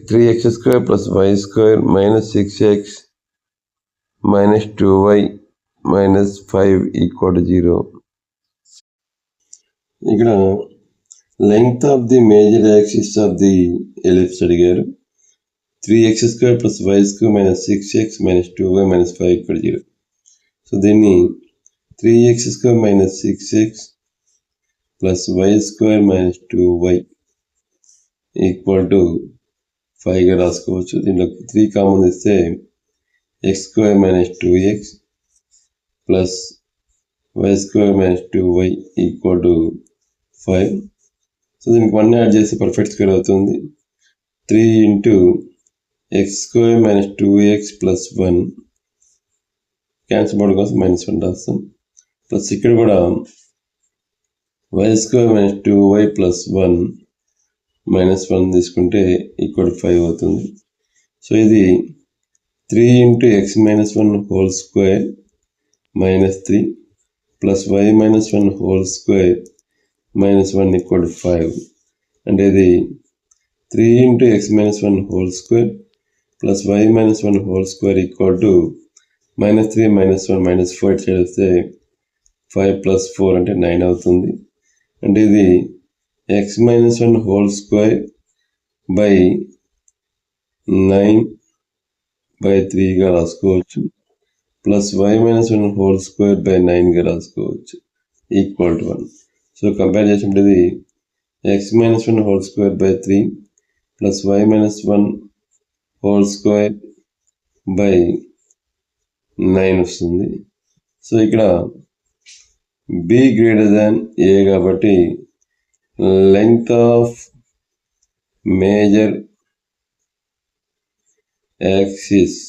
3x² plus y² -6x -2y -5 equal to 0. ఇక్కడ length of the major axis of the ellipse అడిగారు. 3x² plus y² -6x -2y -5 equal 0. So దీన్ని 3x² - 6x plus y² - 2y equal to 5గా రాసుకోవచ్చు. దీంట్లో 3 common ఇస్తే x² - 2x plus y² - 2y equal to 5. So దీనికి 1 add చేసి perfect square అవుతుంది. 3 into x² - 2x plus 1 cancel board కోసం -1 రాస్తాం. Plus ఇక్కడ కూడా y² - 2y ప్లస్ 1 -1 తీసుకుంటే ఈక్వల్ 5 అవుతుంది. సో ఇది 3 into x - 1 whole square -3 plus y - 1 whole square -1 equal 5. అంటే ఇది 3 into x minus 1 whole square plus y minus 1 whole square equal to minus 3 minus 1 minus 4 ఇటు సైడ్ వస్తే 5 plus 4 అంటే 9 అవుతుంది. అంటే ఇది x minus 1 whole square by 9 by 3గా రాసుకోవచ్చు, plus y minus 1 whole square by 9గా రాసుకోవచ్చు, ఈక్వల్ టు 1. సో కంపేర్ చేసినప్పుడు ఇది x minus 1 whole square by 3 plus y minus 1 whole square by 9 వస్తుంది. సో ఇక్కడ b గ్రేటర్ దాన్ a కాబట్టి length of major axis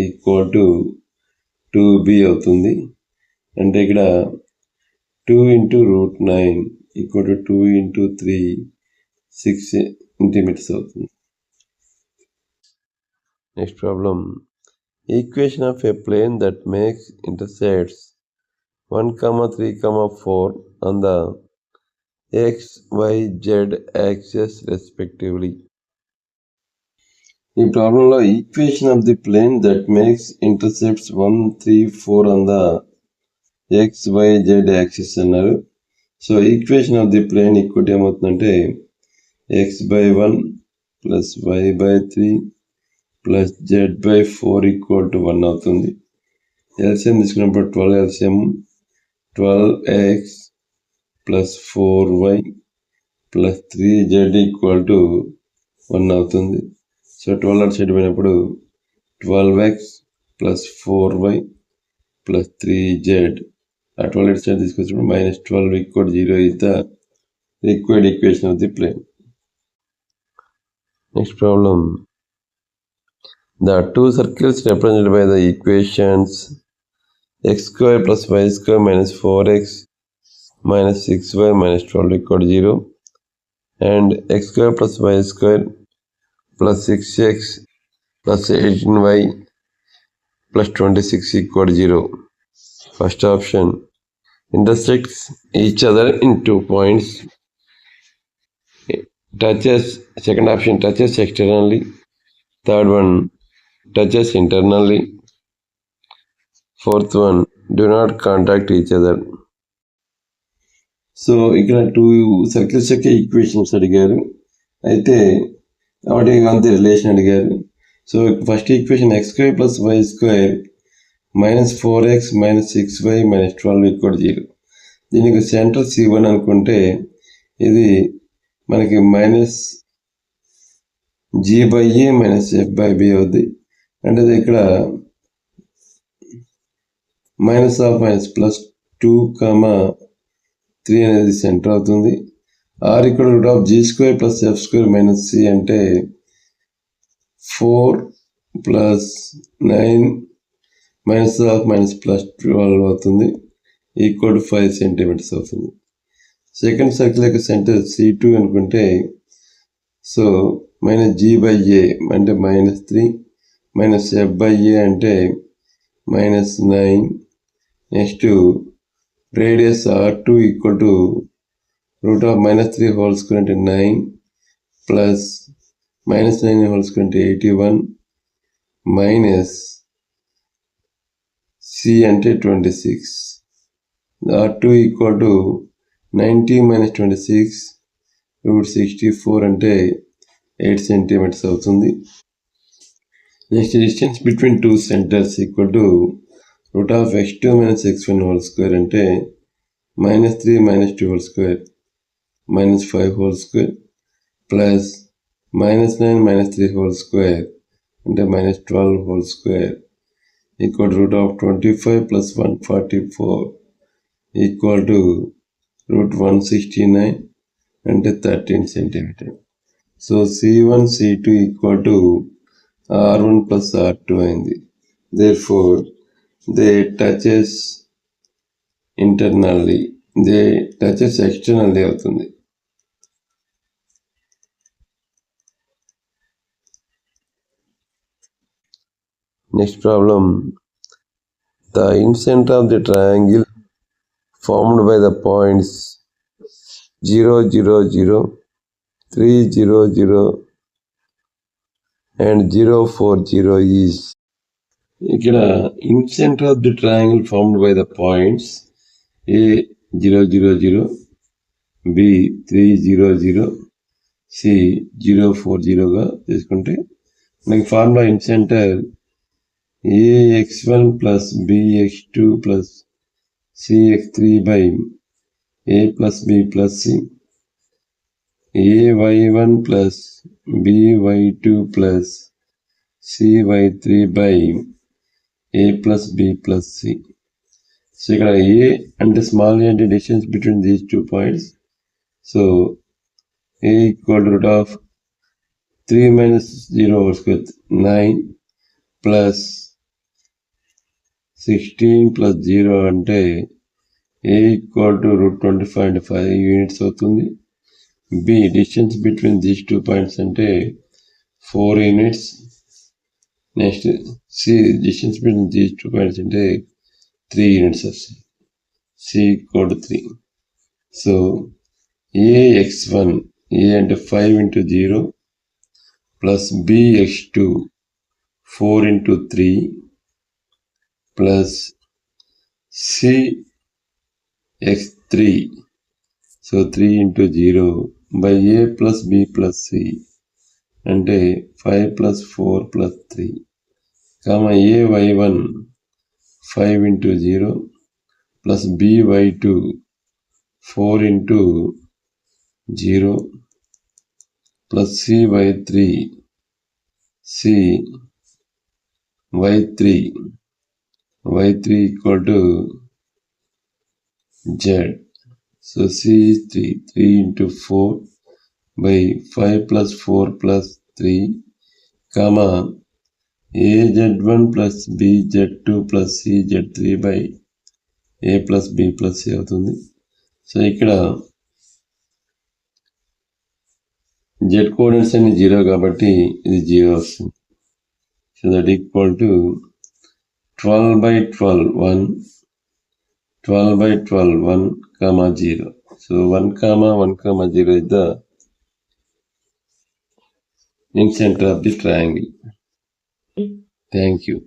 equal to 2b అవుతుంది. అంటే ఇక్కడ 2 into root 9 equal to 2 into 3 6 centimeters అవుతుంది. Next problem, equation of a plane that makes intersects 1,3,4 on the x, y, z axis respectively. ఈ ప్రాబ్లంలో equation of the plane that makes intercepts 1, 3, 4 on the x, y, z axis అన్నారు. So equation of the plane equal ఏమవుతుందంటే x by 1 plus y by 3 plus z by 4 equal to 1 అవుతుంది. LCM తీసుకున్నప్పుడు 12 LCM 12x plus 4y plus 3z equal to 1 అవుతుంది. So 12 అటు side పోయినప్పుడు 12x plus 4y plus 3z, ఆ 12 ఇటు side తీసుకొచ్చినప్పుడు -12 equal 0 is the required equation of the plane. Next problem, the two circles represented by the equations x square plus y square minus 4x minus 6y minus 12 equal 0 and x square plus y square plus 6x plus 18y plus 26 equal 0. First option, intersects each other in 2 points. Touches, second option, touches externally. Third one, touches internally. Fourth one, do not contact each other. So ఇక్కడ 2 circles యొక్క equations అడిగారు, అయితే వాటి అంతే relation అడిగారు. So first equation x square plus y square minus 4x minus 6y minus 12 equal 0. దీనికి centre C1 అనుకుంటే ఇది మనకి మైనస్ g/a మైనస్ f/b అవుద్ది. అంటే ఇక్కడ మైనస్ ఆఫ్ మైనస్ ప్లస్ 2,3 అనేది సెంటర్ అవుతుంది. ఆర్ ఇక్కడ root of g square plus f square minus c అంటే 4 plus 9 minus of minus plus 12 అవుతుంది, ఈక్వల్ టు 5 సెంటీమీటర్స్ అవుతుంది. సెకండ్ సర్కిల్ యొక్క సెంటర్ C2 అనుకుంటే సో మైనస్ g/a అంటే -3 మైనస్ f/a అంటే -9. Next radius R2 equal to root of -3 whole square అంటే 9 plus -9 whole square అంటే 81 minus C అంటే 26. R2 equal to 90 minus 26 route 64 అంటే 8 centimetres అవుతుంది. Next distance between 2 centres equal to root of x2 minus x1 whole square అంటే -3 minus 2 whole square minus 5 whole square plus -9 minus 3 whole square అంటే -12 whole square equal root of 25 plus 144 equal to root 169 అంటే 13 centimetre. So C1 C2 equal to R1 plus R2 అయింది. Therefore they touches internally, they touches externally అవుతుంది. Next problem, the ఇన్సెంటర్ of the triangle formed by the points 0, 0, 0, 3, 0, 0, and 0, 4, 0 is ఇక్కడ in center of the triangle formed by the points A 0, 0, 0, B 3, 0, 0, C 0, 4, 0 గా తీసుకుంటే మనకి formula in centre ax1 plus bx2 plus cx3 by a plus b plus c, ay1 plus by2 plus cy3 by a plus b plus c. So ఇక్కడ a అంటే small a అంటే distance between these 2 points. So a equal to root of 3 minus 0 whole square 9 plus 16 plus 0 అంటే a equal to root 25 అంటే 5 units అవుతుంది. b distance between these 2 points అంటే 4 units. Next c distance between these 2 points అంటే 3 units వస్తుంది. c equal to 3. So ax1 a అంటే 5 into 0 plus bx2 4 into 3 plus cx3 so 3 into 0 by a plus b plus c అంటే 5 plus 4 plus 3 comma ay1 5 into 0 plus by2 4 into 0 plus cy3 y3 equal to z. So c is 3 into 4 by 5 plus 4 plus 3 comma az1 plus bz2 plus cz3 by a plus b plus c అవుతుంది. So ఇక్కడ z coordinates అన్ని 0 కాబట్టి ఇది 0 వస్తుంది. So that equal to 12 by 12 1, 12 by 12 1 comma 0. So 1 comma 1 comma 0 is the in center of the triangle. Thank you.